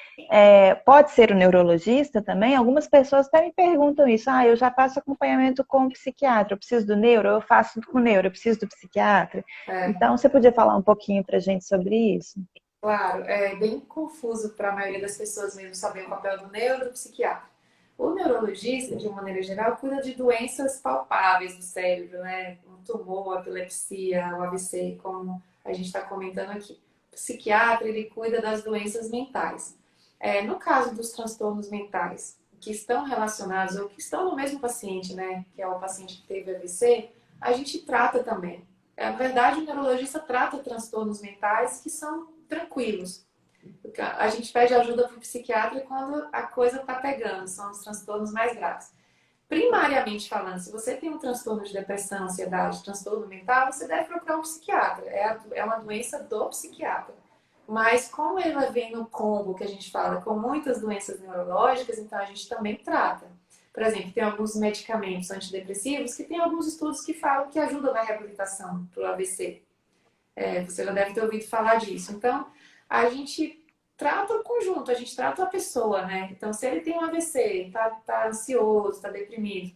Pode ser o neurologista também. Algumas pessoas até me perguntam isso. Eu já faço acompanhamento com o psiquiatra, eu preciso do neuro, eu faço com o neuro, eu preciso do psiquiatra. Então, você podia falar um pouquinho para a gente sobre isso?
Claro, é bem confuso para a maioria das pessoas mesmo saber o papel do neuro e do psiquiatra. O neurologista, de uma maneira geral, cuida de doenças palpáveis do cérebro, né? Um tumor, a epilepsia, o AVC, como a gente está comentando aqui. O psiquiatra, ele cuida das doenças mentais. No caso dos transtornos mentais que estão relacionados ou que estão no mesmo paciente, né? Que é o paciente que teve AVC, a gente trata também. Na verdade, o neurologista trata transtornos mentais que são tranquilos. A gente pede ajuda para o psiquiatra quando a coisa está pegando, são os transtornos mais graves. Primariamente falando, se você tem um transtorno de depressão, ansiedade, transtorno mental, você deve procurar um psiquiatra. É uma doença do psiquiatra. Mas como ela vem no combo, que a gente fala, com muitas doenças neurológicas, então a gente também trata. Por exemplo, tem alguns medicamentos antidepressivos que tem alguns estudos que falam que ajudam na reabilitação para o AVC. Você já deve ter ouvido falar disso. Então, a gente trata o conjunto, a gente trata a pessoa, né? Então, se ele tem um AVC, tá ansioso, tá deprimido,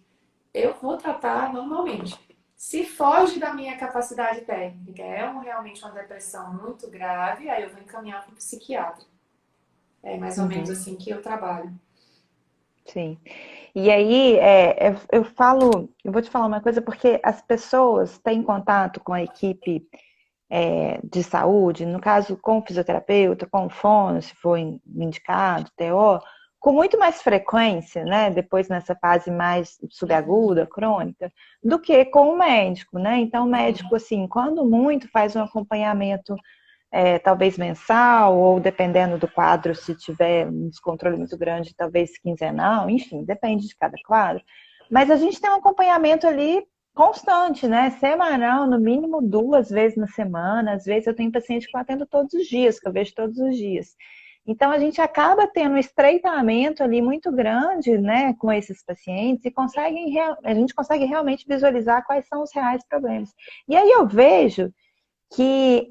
eu vou tratar normalmente. Se foge da minha capacidade técnica, realmente uma depressão muito grave, aí eu vou encaminhar para o psiquiatra. É mais ou menos assim que eu trabalho.
Sim. E aí, eu vou te falar uma coisa, porque as pessoas têm contato com a equipe de saúde, no caso com o fisioterapeuta, com o fono, se for indicado, TO, com muito mais frequência, né, depois nessa fase mais subaguda, crônica, do que com o médico, né? Então, o médico, assim, quando muito, faz um acompanhamento talvez mensal, ou dependendo do quadro, se tiver um descontrole muito grande, talvez quinzenal, enfim, depende de cada quadro. Mas a gente tem um acompanhamento ali constante, né? Semanal, no mínimo 2 vezes na semana. Às vezes eu tenho paciente que eu atendo todos os dias, que eu vejo todos os dias. Então a gente acaba tendo um estreitamento ali muito grande, né, com esses pacientes e a gente consegue realmente visualizar quais são os reais problemas. E aí eu vejo que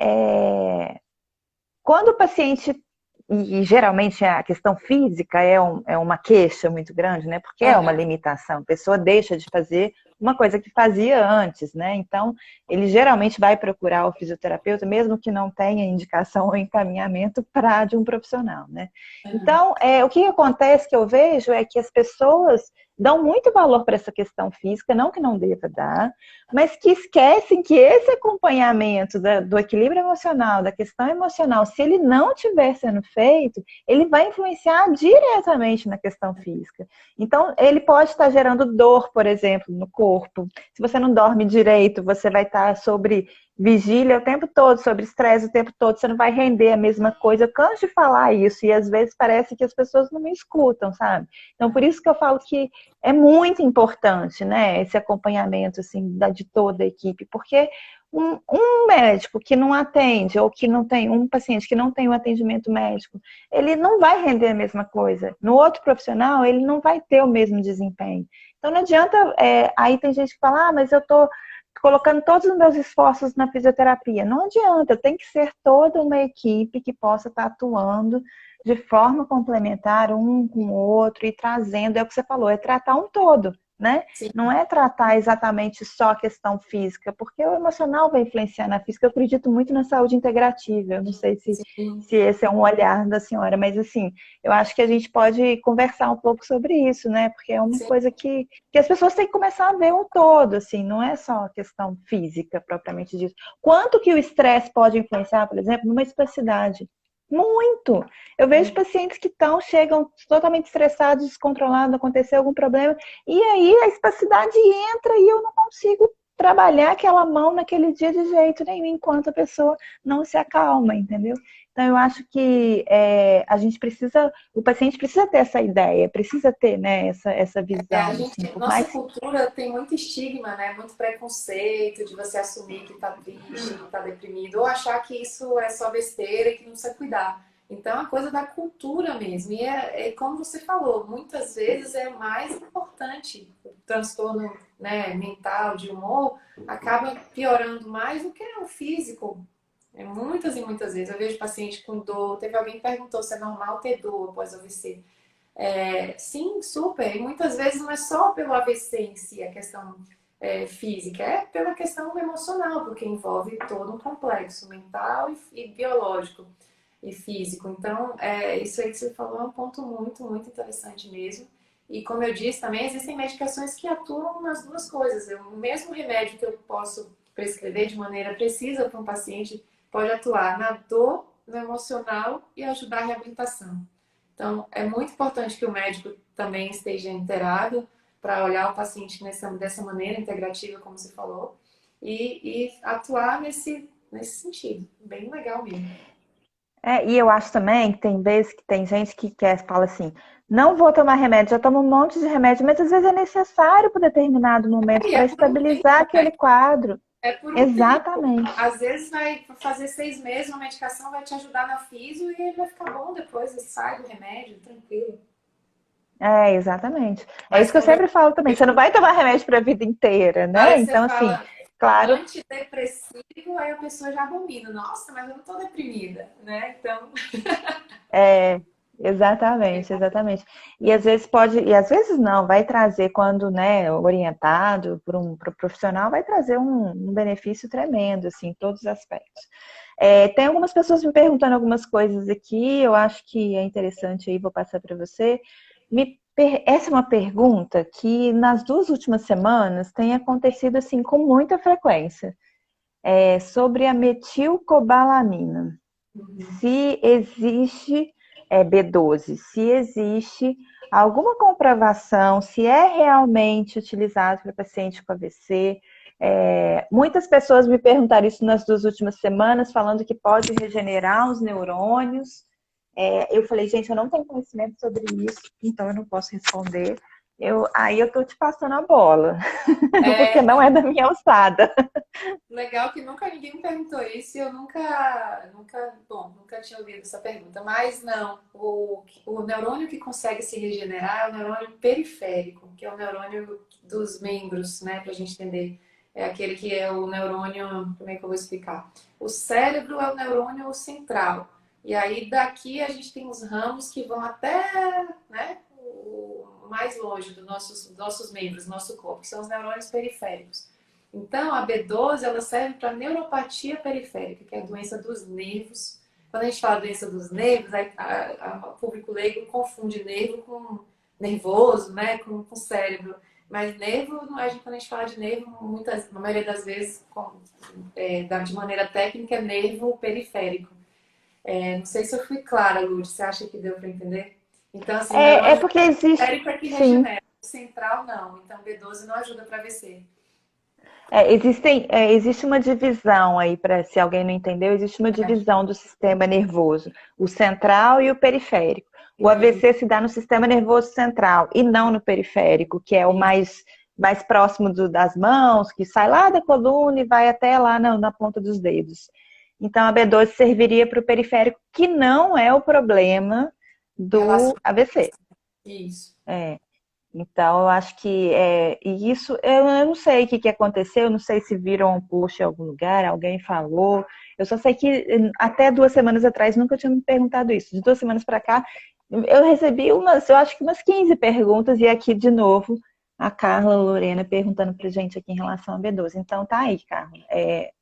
quando o paciente, e geralmente a questão física é uma queixa muito grande, né? Porque é uma limitação, a pessoa deixa de fazer uma coisa que fazia antes, né? Então, ele geralmente vai procurar o fisioterapeuta, mesmo que não tenha indicação ou encaminhamento para de um profissional, né? Então, o que acontece que eu vejo é que as pessoas dão muito valor para essa questão física, não que não deva dar, mas que esquecem que esse acompanhamento do equilíbrio emocional, da questão emocional, se ele não estiver sendo feito, ele vai influenciar diretamente na questão física. Então, ele pode estar gerando dor, por exemplo, no corpo. Se você não dorme direito, você vai estar sobre vigília o tempo todo, sobre estresse o tempo todo, você não vai render a mesma coisa. Eu canso de falar isso e às vezes parece que as pessoas não me escutam, sabe? Então, por isso que eu falo que é muito importante, né, esse acompanhamento, assim, de toda a equipe, porque um médico que não atende, ou que não tem, um paciente que não tem um atendimento médico, ele não vai render a mesma coisa. No outro profissional, ele não vai ter o mesmo desempenho. Então, não adianta, aí tem gente que fala, mas eu tô colocando todos os meus esforços na fisioterapia. Não adianta, tem que ser toda uma equipe que possa estar atuando de forma complementar um com o outro e trazendo, é o que você falou, é tratar um todo, né?
Sim,
Não é tratar exatamente só a questão física, porque o emocional vai influenciar na física. Eu acredito muito na saúde integrativa, eu não sei
sim,
se esse é um olhar da senhora, mas assim, eu acho que a gente pode conversar um pouco sobre isso, né? Porque é uma
sim.
coisa que as pessoas têm que começar a ver o todo, assim, não é só a questão física propriamente disso. Quanto que o estresse pode influenciar, por exemplo, numa espasticidade? Muito. Eu vejo pacientes que chegam totalmente estressados, descontrolados, aconteceu algum problema, e aí a espasticidade entra e eu não consigo trabalhar aquela mão naquele dia de jeito nenhum, enquanto a pessoa não se acalma, entendeu? Então eu acho que a gente precisa, o paciente precisa ter essa ideia, precisa ter, né, essa
A
visão, assim,
gente,
por
nossa
mais.
cultura tem muito estigma, né? Muito preconceito de você assumir que tá triste, que tá deprimido, ou achar que isso é só besteira e que não precisa cuidar. Então, é uma coisa da cultura mesmo. E como você falou, muitas vezes é mais importante. O transtorno, né, mental, de humor, acaba piorando mais do que o físico. Muitas e muitas vezes. Eu vejo paciente com dor. Teve alguém que perguntou se é normal ter dor após AVC. Sim, super. E muitas vezes não é só pelo AVC em si, a questão física, é pela questão emocional, porque envolve todo um complexo mental e biológico e físico. Então, isso aí que você falou é um ponto muito, muito interessante mesmo. E como eu disse, também existem medicações que atuam nas duas coisas. O mesmo remédio que eu posso prescrever de maneira precisa para um paciente pode atuar na dor, no emocional e ajudar a reabilitação. Então, é muito importante que o médico também esteja inteirado para olhar o paciente dessa maneira integrativa, como você falou, e atuar nesse sentido. Bem legal mesmo.
E eu acho também que tem vezes que tem gente que fala assim, não vou tomar remédio, já tomo um monte de remédio, mas às vezes é necessário por determinado momento
E
para
é por um
estabilizar
tempo, né?
aquele quadro.
É por um tempo.
Exatamente.
Às vezes vai fazer 6 meses, uma medicação vai te ajudar na fisio e ele vai ficar bom depois, ele sai do remédio, tranquilo.
Exatamente. É isso
Mas
que eu
quando
sempre falo também. Você não vai tomar remédio para a vida inteira,
na hora
né?
que você
Então, assim,
fala
claro,
antidepressivo, aí a pessoa já abomina. Nossa, mas eu não tô deprimida, né? Então,
é, exatamente, exatamente. E às vezes pode, e às vezes não, vai trazer, quando, né, orientado por um profissional, vai trazer um benefício tremendo, assim, em todos os aspectos. Tem algumas pessoas me perguntando algumas coisas aqui, eu acho que é interessante aí, vou passar para você. Essa é uma pergunta que nas 2 últimas semanas tem acontecido assim com muita frequência. Sobre a metilcobalamina. Se existe B12, se existe alguma comprovação, se é realmente utilizado para paciente com AVC. Muitas pessoas me perguntaram isso nas 2 últimas semanas, falando que pode regenerar os neurônios. Eu falei, gente, eu não tenho conhecimento sobre isso, então eu não posso responder. Aí eu tô te passando a bola, porque não é da minha alçada.
legal que nunca ninguém me perguntou isso e eu nunca tinha ouvido essa pergunta. Mas não, o neurônio que consegue se regenerar é o neurônio periférico, que é o neurônio dos membros, né, pra gente entender. É aquele que é o neurônio, como é que eu vou explicar? O cérebro é o neurônio central. E aí daqui a gente tem os ramos que vão até, né, o mais longe dos nossos membros, do nosso corpo, que são os neurônios periféricos. Então, a B12, ela serve para neuropatia periférica, que é a doença dos nervos. Quando a gente fala doença dos nervos, o público leigo confunde nervo com nervoso, né, com cérebro. Mas nervo, quando a gente fala de nervo, na maioria das vezes, de maneira técnica, é nervo periférico. Não sei se eu fui clara, Lud, você acha que deu para entender? Então, assim, o
É
neurônio
porque existe.
periférico é que
Sim.
regenera, o central não. Então, B12 não ajuda para AVC.
Existe uma divisão aí, para se alguém não entendeu, existe uma divisão do sistema nervoso, o central e o periférico. O AVC se dá no sistema nervoso central e não no periférico, que é o mais próximo das mãos, que sai lá da coluna e vai até lá na ponta dos dedos. Então a B12 serviria para o periférico, que não é o problema do AVC.
Isso.
Então, eu acho que isso, eu não sei o que aconteceu, eu não sei se viram um post em algum lugar, alguém falou. Eu só sei que até 2 semanas atrás nunca tinha me perguntado isso. De 2 semanas para cá, eu recebi eu acho que umas 15 perguntas, e aqui de novo a Carla Lorena perguntando pra gente aqui em relação a B12. Então tá aí, Carla.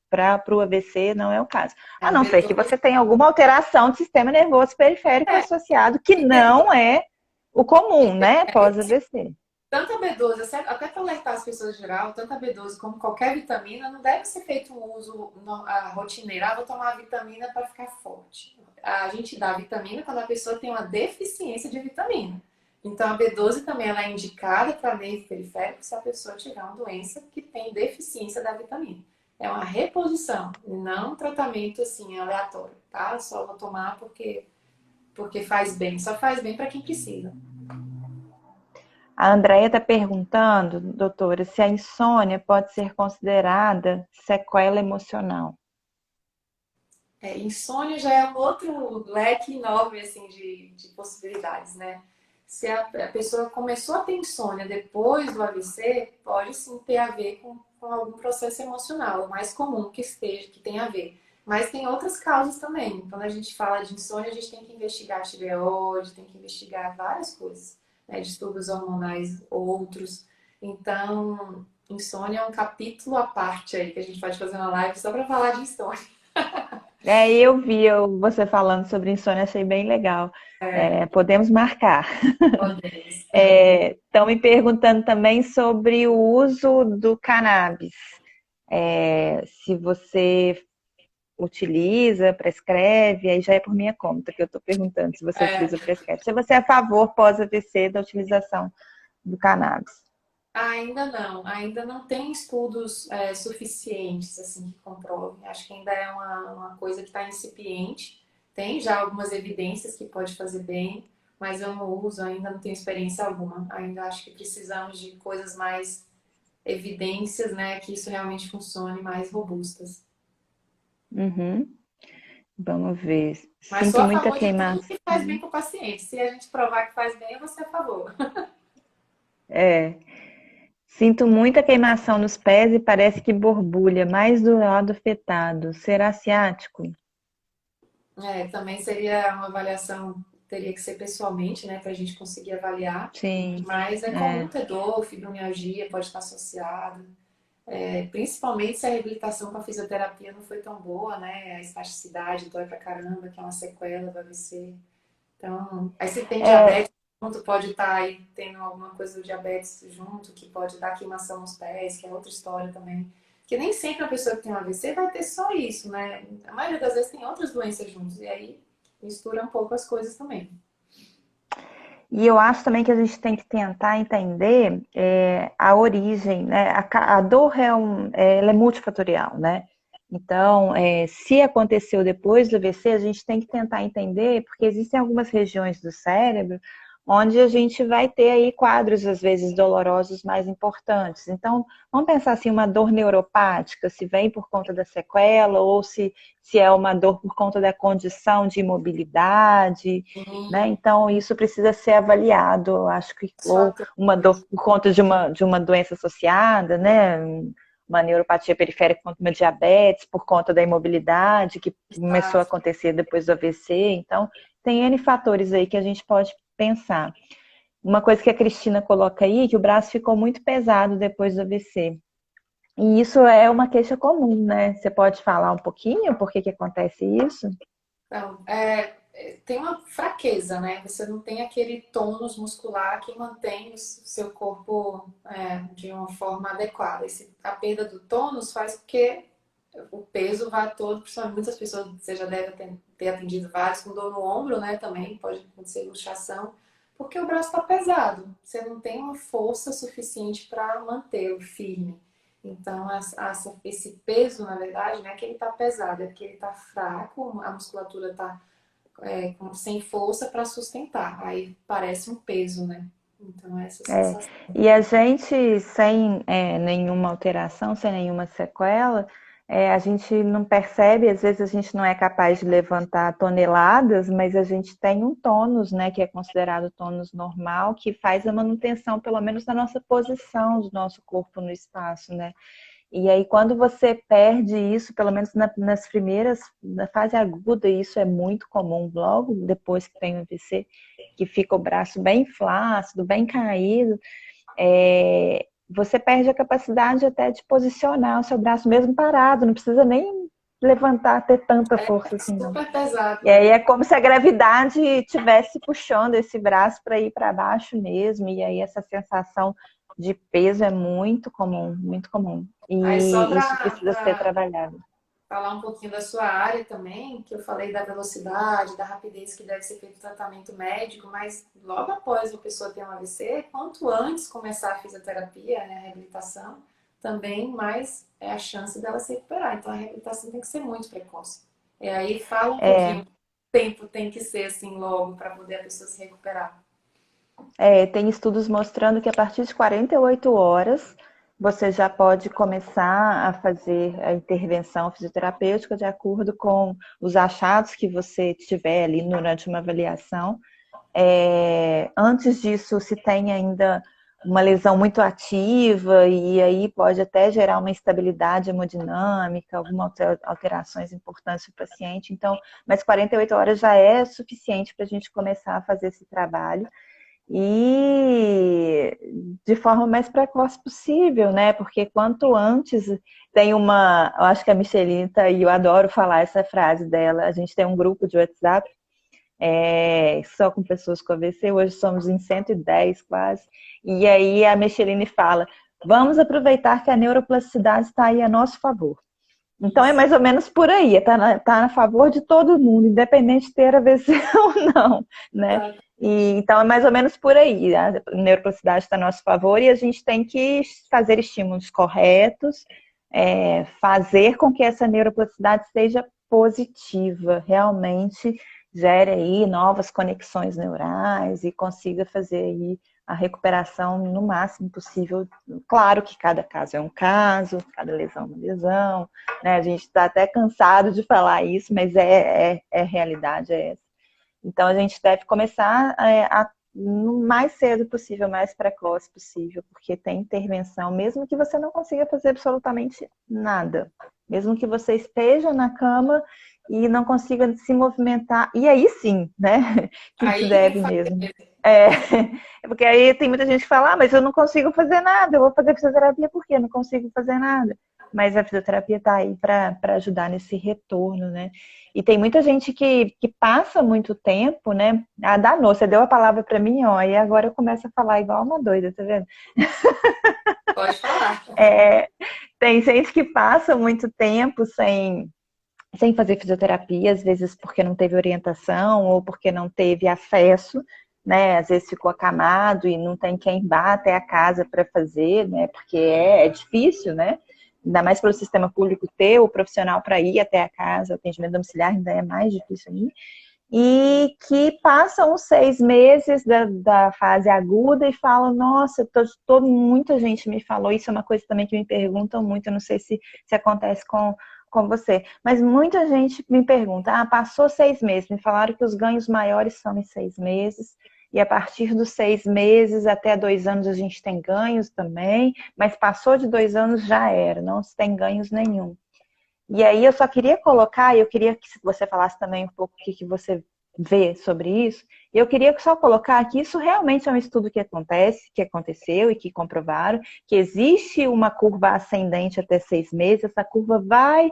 Para o AVC não é o caso. A não ser que você tenha alguma alteração do sistema nervoso periférico associado, que não é o comum, né? Pós-AVC.
Tanto a B12, até para alertar as pessoas em geral, tanto a B12 como qualquer vitamina, não deve ser feito um uso rotineiro. Vou tomar a vitamina para ficar forte. A gente dá a vitamina quando a pessoa tem uma deficiência de vitamina. Então, a B12 também ela é indicada para nervo periférico se a pessoa tiver uma doença que tem deficiência da vitamina. É uma reposição, não um tratamento assim aleatório, tá? Só vou tomar porque faz bem. Só faz bem para quem precisa.
A Andrea está perguntando, doutora, se a insônia pode ser considerada sequela emocional.
Insônia já é um outro leque enorme assim, de possibilidades, né? Se a pessoa começou a ter insônia depois do AVC, pode sim ter a ver com algum processo emocional, o mais comum que tenha a ver. Mas tem outras causas também. Quando a gente fala de insônia, a gente tem que investigar a tireoide, tem que investigar várias coisas, né? Distúrbios hormonais, outros. Então, insônia é um capítulo à parte aí, que a gente pode fazer uma live só para falar de insônia.
Eu vi você falando sobre insônia, achei bem legal. Podemos marcar.
Podemos.
Estão me perguntando também sobre o uso do cannabis. Se você utiliza, prescreve, aí já é por minha conta que eu estou perguntando se você utiliza ou prescreve. Se você é a favor, pós-AVC, da utilização do cannabis.
Ainda não tem estudos suficientes assim que comprovem. Acho que ainda é uma coisa que está incipiente. Tem já algumas evidências que pode fazer bem, mas eu não uso, ainda não tenho experiência alguma. Ainda acho que precisamos de coisas mais evidências, né, que isso realmente funcione, mais robustas.
Uhum. Vamos ver.
Mas
Sinto
sou a
muita
favor de
queimação.
tudo que faz bem para o paciente. Se a gente provar que faz bem, eu vou ser a favor.
Sinto muita queimação nos pés e parece que borbulha mais do lado afetado. Será ciático?
Também seria uma avaliação, teria que ser pessoalmente, né, para a gente conseguir avaliar.
Sim.
Mas é comum ter dor, fibromialgia, pode estar associado. Principalmente se a reabilitação com a fisioterapia não foi tão boa, né? A espasticidade dói pra caramba, que é uma sequela do AVC. Então, aí se tem diabetes junto, pode estar aí tendo alguma coisa do diabetes junto, que pode dar queimação nos pés, que é outra história também. Porque nem sempre a pessoa que tem um AVC vai ter só isso, né? A maioria das vezes tem outras doenças juntos, e aí mistura um pouco as coisas também.
E eu acho também que a gente tem que tentar entender a origem, né? A dor ela é multifatorial, né? Então, se aconteceu depois do AVC, a gente tem que tentar entender, porque existem algumas regiões do cérebro onde a gente vai ter aí quadros, às vezes, dolorosos mais importantes. Então, vamos pensar assim, uma dor neuropática, se vem por conta da sequela ou se é uma dor por conta da condição de imobilidade, né? Então, isso precisa ser avaliado, eu acho que ou uma dor por conta de uma doença associada, né? Uma neuropatia periférica contra uma diabetes, por conta da imobilidade que começou a acontecer depois do AVC. Então, tem N fatores aí que a gente pode pensar. uma coisa que a Cristina coloca aí, que o braço ficou muito pesado depois do AVC. E isso é uma queixa comum, né? Você pode falar um pouquinho por que que acontece isso?
Então, tem uma fraqueza, né? Você não tem aquele tônus muscular que mantém o seu corpo de uma forma adequada. A perda do tônus faz com que o peso vá todo, principalmente muitas pessoas, você já deve ter atendido vários com dor no ombro, né? Também pode acontecer luxação, porque o braço está pesado. Você não tem uma força suficiente para mantê-lo firme. Então, esse peso, na verdade, não é que ele está pesado, é porque ele está fraco, a musculatura está sem força para sustentar. Aí parece um peso, né? Então, é essa
É,
sensação.
e a gente, sem nenhuma alteração, sem nenhuma sequela, a gente não percebe, às vezes a gente não é capaz de levantar toneladas, mas a gente tem um tônus, né, que é considerado tônus normal, que faz a manutenção, pelo menos, da nossa posição do nosso corpo no espaço, né? E aí, quando você perde isso, pelo menos nas primeiras, na fase aguda, isso é muito comum, logo depois que tem o AVC, que fica o braço bem flácido, bem caído, você perde a capacidade até de posicionar o seu braço mesmo parado, não precisa nem levantar, ter tanta força
É
assim, não.
super pesado,
E aí é como se a gravidade estivesse puxando esse braço para ir para baixo mesmo, e aí essa sensação de peso é muito comum, muito comum.
Aí só
E isso precisa ser
para
trabalhado.
falar um pouquinho da sua área também, que eu falei da velocidade, da rapidez que deve ser feito o tratamento médico, mas logo após a pessoa ter um AVC, quanto antes começar a fisioterapia, né, a reabilitação, também mais é a chance dela se recuperar. Então a reabilitação tem que ser muito precoce. E aí fala um pouquinho, o tempo tem que ser assim logo para poder a pessoa se recuperar.
Tem estudos mostrando que a partir de 48 horas você já pode começar a fazer a intervenção fisioterapêutica de acordo com os achados que você tiver ali durante uma avaliação. Antes disso, se tem ainda uma lesão muito ativa e aí pode até gerar uma instabilidade hemodinâmica, algumas alterações importantes para o paciente. Então, mas 48 horas já é suficiente para a gente começar a fazer esse trabalho e de forma mais precoce possível, né? Porque quanto antes tem eu acho que a Micheline tá aí, eu adoro falar essa frase dela. A gente tem um grupo de WhatsApp só com pessoas com AVC, hoje somos em 110 quase. E aí a Micheline fala: vamos aproveitar que a neuroplasticidade está aí a nosso favor. Então é mais ou menos por aí, tá a favor de todo mundo, independente de ter AVC ou não, né?
Tá.
E, então é mais ou menos por aí, a neuroplasticidade está a nosso favor e a gente tem que fazer estímulos corretos, fazer com que essa neuroplasticidade seja positiva, realmente gere aí novas conexões neurais e consiga fazer aí a recuperação no máximo possível. Claro que cada caso é um caso, cada lesão é uma lesão, né? A gente está até cansado de falar isso, mas a realidade é essa. Então a gente deve começar no mais cedo possível, mais precoce possível, porque tem intervenção, mesmo que você não consiga fazer absolutamente nada, mesmo que você esteja na cama e não consiga se movimentar, e aí sim, né, que se
Aí
deve mesmo. É, porque aí tem muita gente que fala, mas eu não consigo fazer nada, eu vou fazer fisioterapia por quê? Eu não consigo fazer nada. Mas a fisioterapia está aí para ajudar nesse retorno, né? E tem muita gente que passa muito tempo, né? Ah, danou, você deu a palavra para mim, ó, e agora eu começo a falar igual uma doida, tá vendo?
pode falar.
Tem gente que passa muito tempo sem fazer fisioterapia, às vezes porque não teve orientação ou porque não teve acesso, né? Às vezes ficou acamado e não tem quem vá até a casa para fazer, né? Porque é difícil, né? Ainda mais pelo sistema público ter o profissional para ir até a casa, o atendimento domiciliar ainda é mais difícil ainda. E que passam os 6 meses da fase aguda e falam, nossa, muita gente me falou, isso é uma coisa também que me perguntam muito, eu não sei se acontece com você, mas muita gente me pergunta, passou 6 meses, me falaram que os ganhos maiores são em 6 meses, e a partir dos 6 meses até 2 anos a gente tem ganhos também, mas passou de 2 anos já era, não se tem ganhos nenhum. E aí eu só queria colocar, e eu queria que você falasse também um pouco o que você ver sobre isso. Eu queria só colocar que isso realmente é um estudo que acontece, que aconteceu e que comprovaram que existe uma curva ascendente até 6 meses. Essa curva vai...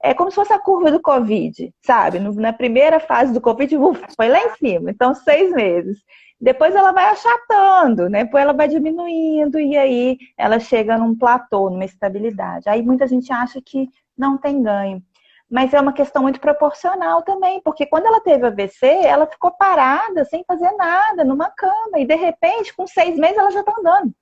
É como se fosse a curva do Covid, sabe? Na primeira fase do Covid, foi lá em cima. Então, 6 meses. Depois ela vai achatando, né? Depois ela vai diminuindo e aí ela chega num platô, numa estabilidade. Aí muita gente acha que não tem ganho. Mas é uma questão muito proporcional também, porque quando ela teve AVC, ela ficou parada, sem fazer nada, numa cama, e de repente, com 6 meses, ela já está andando.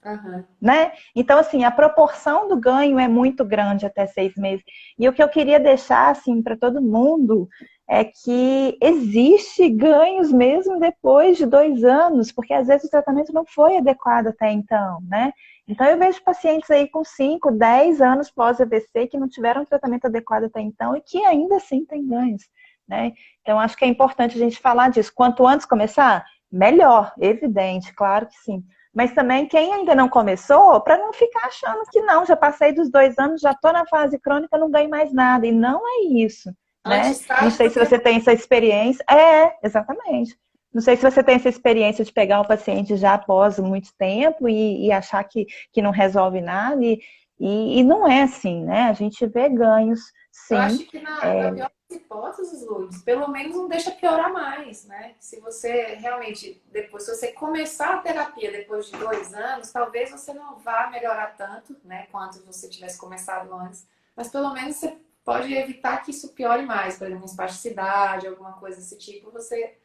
Uhum.
Né? Então, assim, a proporção do ganho é muito grande até 6 meses. E o que eu queria deixar, assim, para todo mundo é que existe ganhos mesmo depois de 2 anos, porque às vezes o tratamento não foi adequado até então, né? Então, eu vejo pacientes aí com 5, 10 anos pós-AVC que não tiveram tratamento adequado até então e que ainda assim têm ganhos, né? Então, acho que é importante a gente falar disso. Quanto antes começar, melhor, evidente, claro que sim. Mas também quem ainda não começou, para não ficar achando que não, já passei dos 2 anos, já estou na fase crônica, não ganho mais nada. E não é isso, né?
Antes
Não
tarde
sei
do
se
que
você tem essa experiência. Exatamente. Não sei se você tem essa experiência de pegar um paciente já após muito tempo e achar que não resolve nada. E não é assim, né? A gente vê ganhos,
Eu
sim.
acho que na pior das hipóteses, Lourdes, pelo menos não deixa piorar mais, né? Se você realmente, depois, se você começar a terapia depois de 2 anos, talvez você não vá melhorar tanto, né? Quanto você tivesse começado antes. Mas pelo menos você pode evitar que isso piore mais. Por exemplo, uma espasticidade, alguma coisa desse tipo, você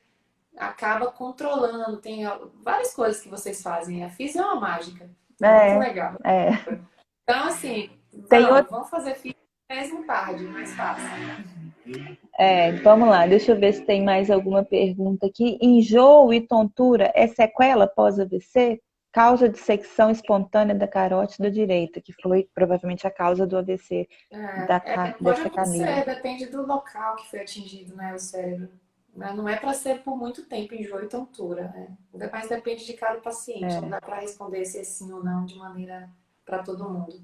acaba controlando. Tem várias coisas que vocês fazem. A física é uma mágica. É muito
É,
legal.
é.
Então, assim,
Tem outro.
vamos fazer física mesmo tarde, mais fácil.
Vamos lá, deixa eu ver se tem mais alguma pergunta aqui. Enjoo e tontura é sequela pós-AVC? Causa de secção espontânea da carótida direita, que foi provavelmente a causa do AVC
Pode
dessa Camila.
acontecer, depende do local que foi atingido, né, o cérebro. Não é para ser por muito tempo enjoo e tontura, né? Mas depende de cada paciente. Não
É.
dá para responder se é sim ou não de maneira para todo mundo.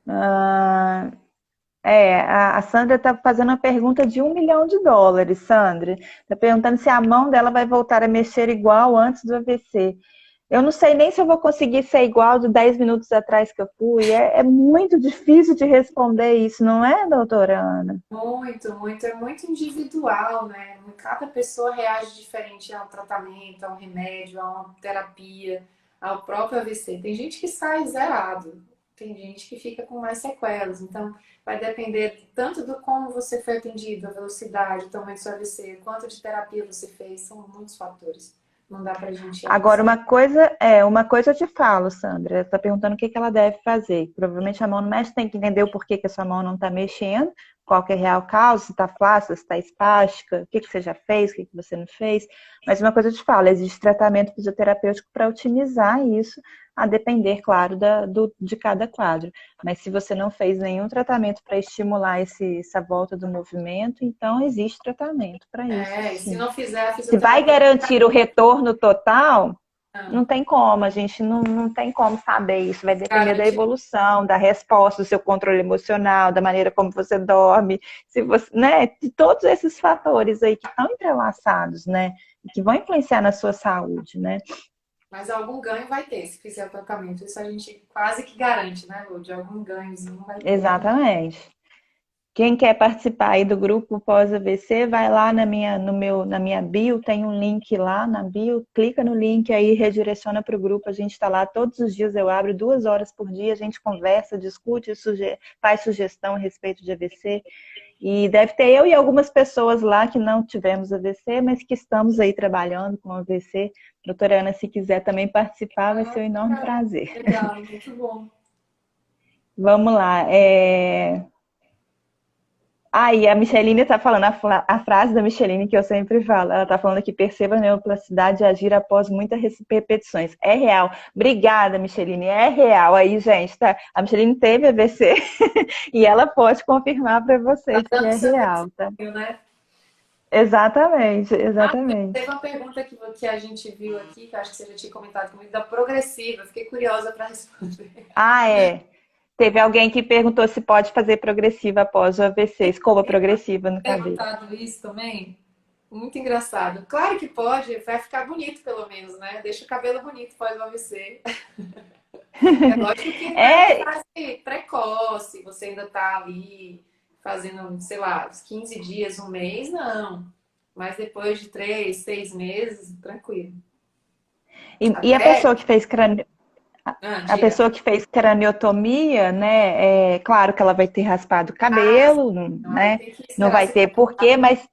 Ah, a Sandra está fazendo uma pergunta de US$ 1 milhão, Sandra. Está perguntando se a mão dela vai voltar a mexer igual antes do AVC. Eu não sei nem se eu vou conseguir ser igual de 10 minutos atrás que eu fui. É muito difícil de responder isso, não é, doutora Ana?
Muito, muito, é muito individual, né? Cada pessoa reage diferente ao tratamento, ao remédio, a uma terapia, ao próprio AVC. Tem gente que sai zerado, tem gente que fica com mais sequelas. Então, vai depender tanto do como você foi atendido, a velocidade, o tamanho do seu AVC, quanto de terapia você fez, são muitos fatores. Não dá pra gente
Agora,
avançar.
uma coisa eu te falo, Sandra. Ela está perguntando o que ela deve fazer. Provavelmente a mão não mexe, tem que entender o porquê que a sua mão não está mexendo, qual que é a real causa, se está flácida, se está espástica, o que você já fez, o que você não fez. Mas uma coisa eu te falo, existe tratamento fisioterapêutico para otimizar isso, a depender, claro, de cada quadro. Mas se você não fez nenhum tratamento para estimular essa volta do movimento, então existe tratamento para isso,
E se
sim.
não fizer a
Se vai
fisioterapia,
garantir o retorno total,
não.
não tem como, a gente não tem como saber isso. Vai depender da
Garante.
evolução, da resposta, do seu controle emocional, da maneira como você dorme, se você, né, de todos esses fatores aí que estão entrelaçados, né, e que vão influenciar na sua saúde, né?
Mas algum ganho vai ter se fizer o tratamento. Isso a gente quase que garante, né, Lu? De algum ganhozinho vai ter.
Exatamente. Quem quer participar aí do grupo pós-AVC, vai lá na minha bio, tem um link lá na bio, clica no link aí, redireciona para o grupo, a gente está lá todos os dias, eu abro 2 horas por dia, a gente conversa, discute, faz sugestão a respeito de AVC, e deve ter eu e algumas pessoas lá que não tivemos AVC, mas que estamos aí trabalhando com AVC. Doutora Ana, se quiser também participar, vai ser um enorme prazer.
Legal, muito bom.
Vamos lá, e a Micheline está falando, a frase da Micheline que eu sempre falo, ela está falando aqui, perceba a neoplasticidade agir após muitas repetições. É real. Obrigada, Micheline, é real. Aí, gente, tá? A Micheline teve AVC e ela pode confirmar para
Tá
vocês que
dando
é
seu
real, tá?
testemunho, né?
Exatamente,
Teve
exatamente.
uma pergunta que a gente viu aqui, que eu acho que você já tinha comentado comigo, da progressiva. Fiquei curiosa para responder.
Ah, é. Teve alguém que perguntou se pode fazer progressiva após o AVC, escova progressiva no cabelo.
Perguntado isso também. Muito engraçado. Claro que pode, vai ficar bonito pelo menos, né? Deixa o cabelo bonito pós o AVC. É lógico que não é uma fase precoce, você ainda tá ali fazendo, sei lá, uns 15 dias, um mês, não. Mas depois de 3, 6 meses, tranquilo.
E a pessoa que fez a
Diga.
pessoa que fez craniotomia, né? É claro que ela vai ter raspado o cabelo,
Então, aí
né?
tem que
Não
esperar
vai ter porquê, mas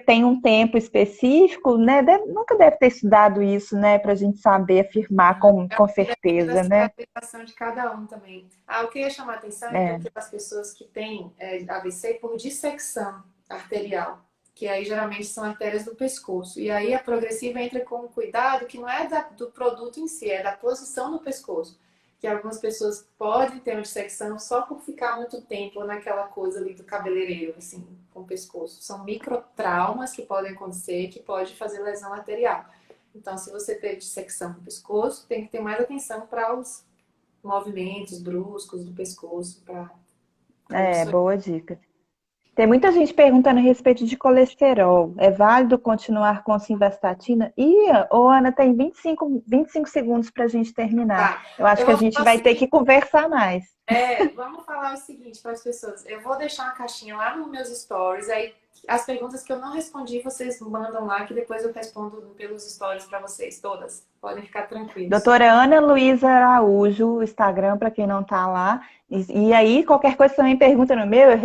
tem um tempo específico, né? Nunca deve ter estudado isso, né? Para a gente saber afirmar com
depende da
certeza, né?
cicatrização de cada um também. O que eu ia chamar a atenção é
É,
porque as pessoas que têm AVC por dissecção arterial, que aí geralmente são artérias do pescoço. E aí a progressiva entra com um cuidado que não é do produto em si, é da posição no pescoço. Que algumas pessoas podem ter uma dissecção só por ficar muito tempo naquela coisa ali do cabeleireiro, assim, com o pescoço. São microtraumas que podem acontecer, que pode fazer lesão arterial. Então, se você teve dissecção no pescoço, tem que ter mais atenção para os movimentos bruscos do pescoço, para isso.
boa dica. Tem muita gente perguntando a respeito de colesterol. É válido continuar com simvastatina? Ô Ana, tem 25 segundos para a gente terminar.
Tá.
Eu acho
Eu
que a
vou
gente
falar o
vai ter que
seguinte.
conversar mais.
Vamos falar o seguinte para as pessoas. Eu vou deixar uma caixinha lá nos meus stories. Aí, as perguntas que eu não respondi, vocês mandam lá, que depois eu respondo pelos stories para vocês, todas. Podem ficar tranquilos.
Doutora Ana Luísa Araújo, Instagram, para quem não está lá. E aí, qualquer coisa também pergunta no meu, eu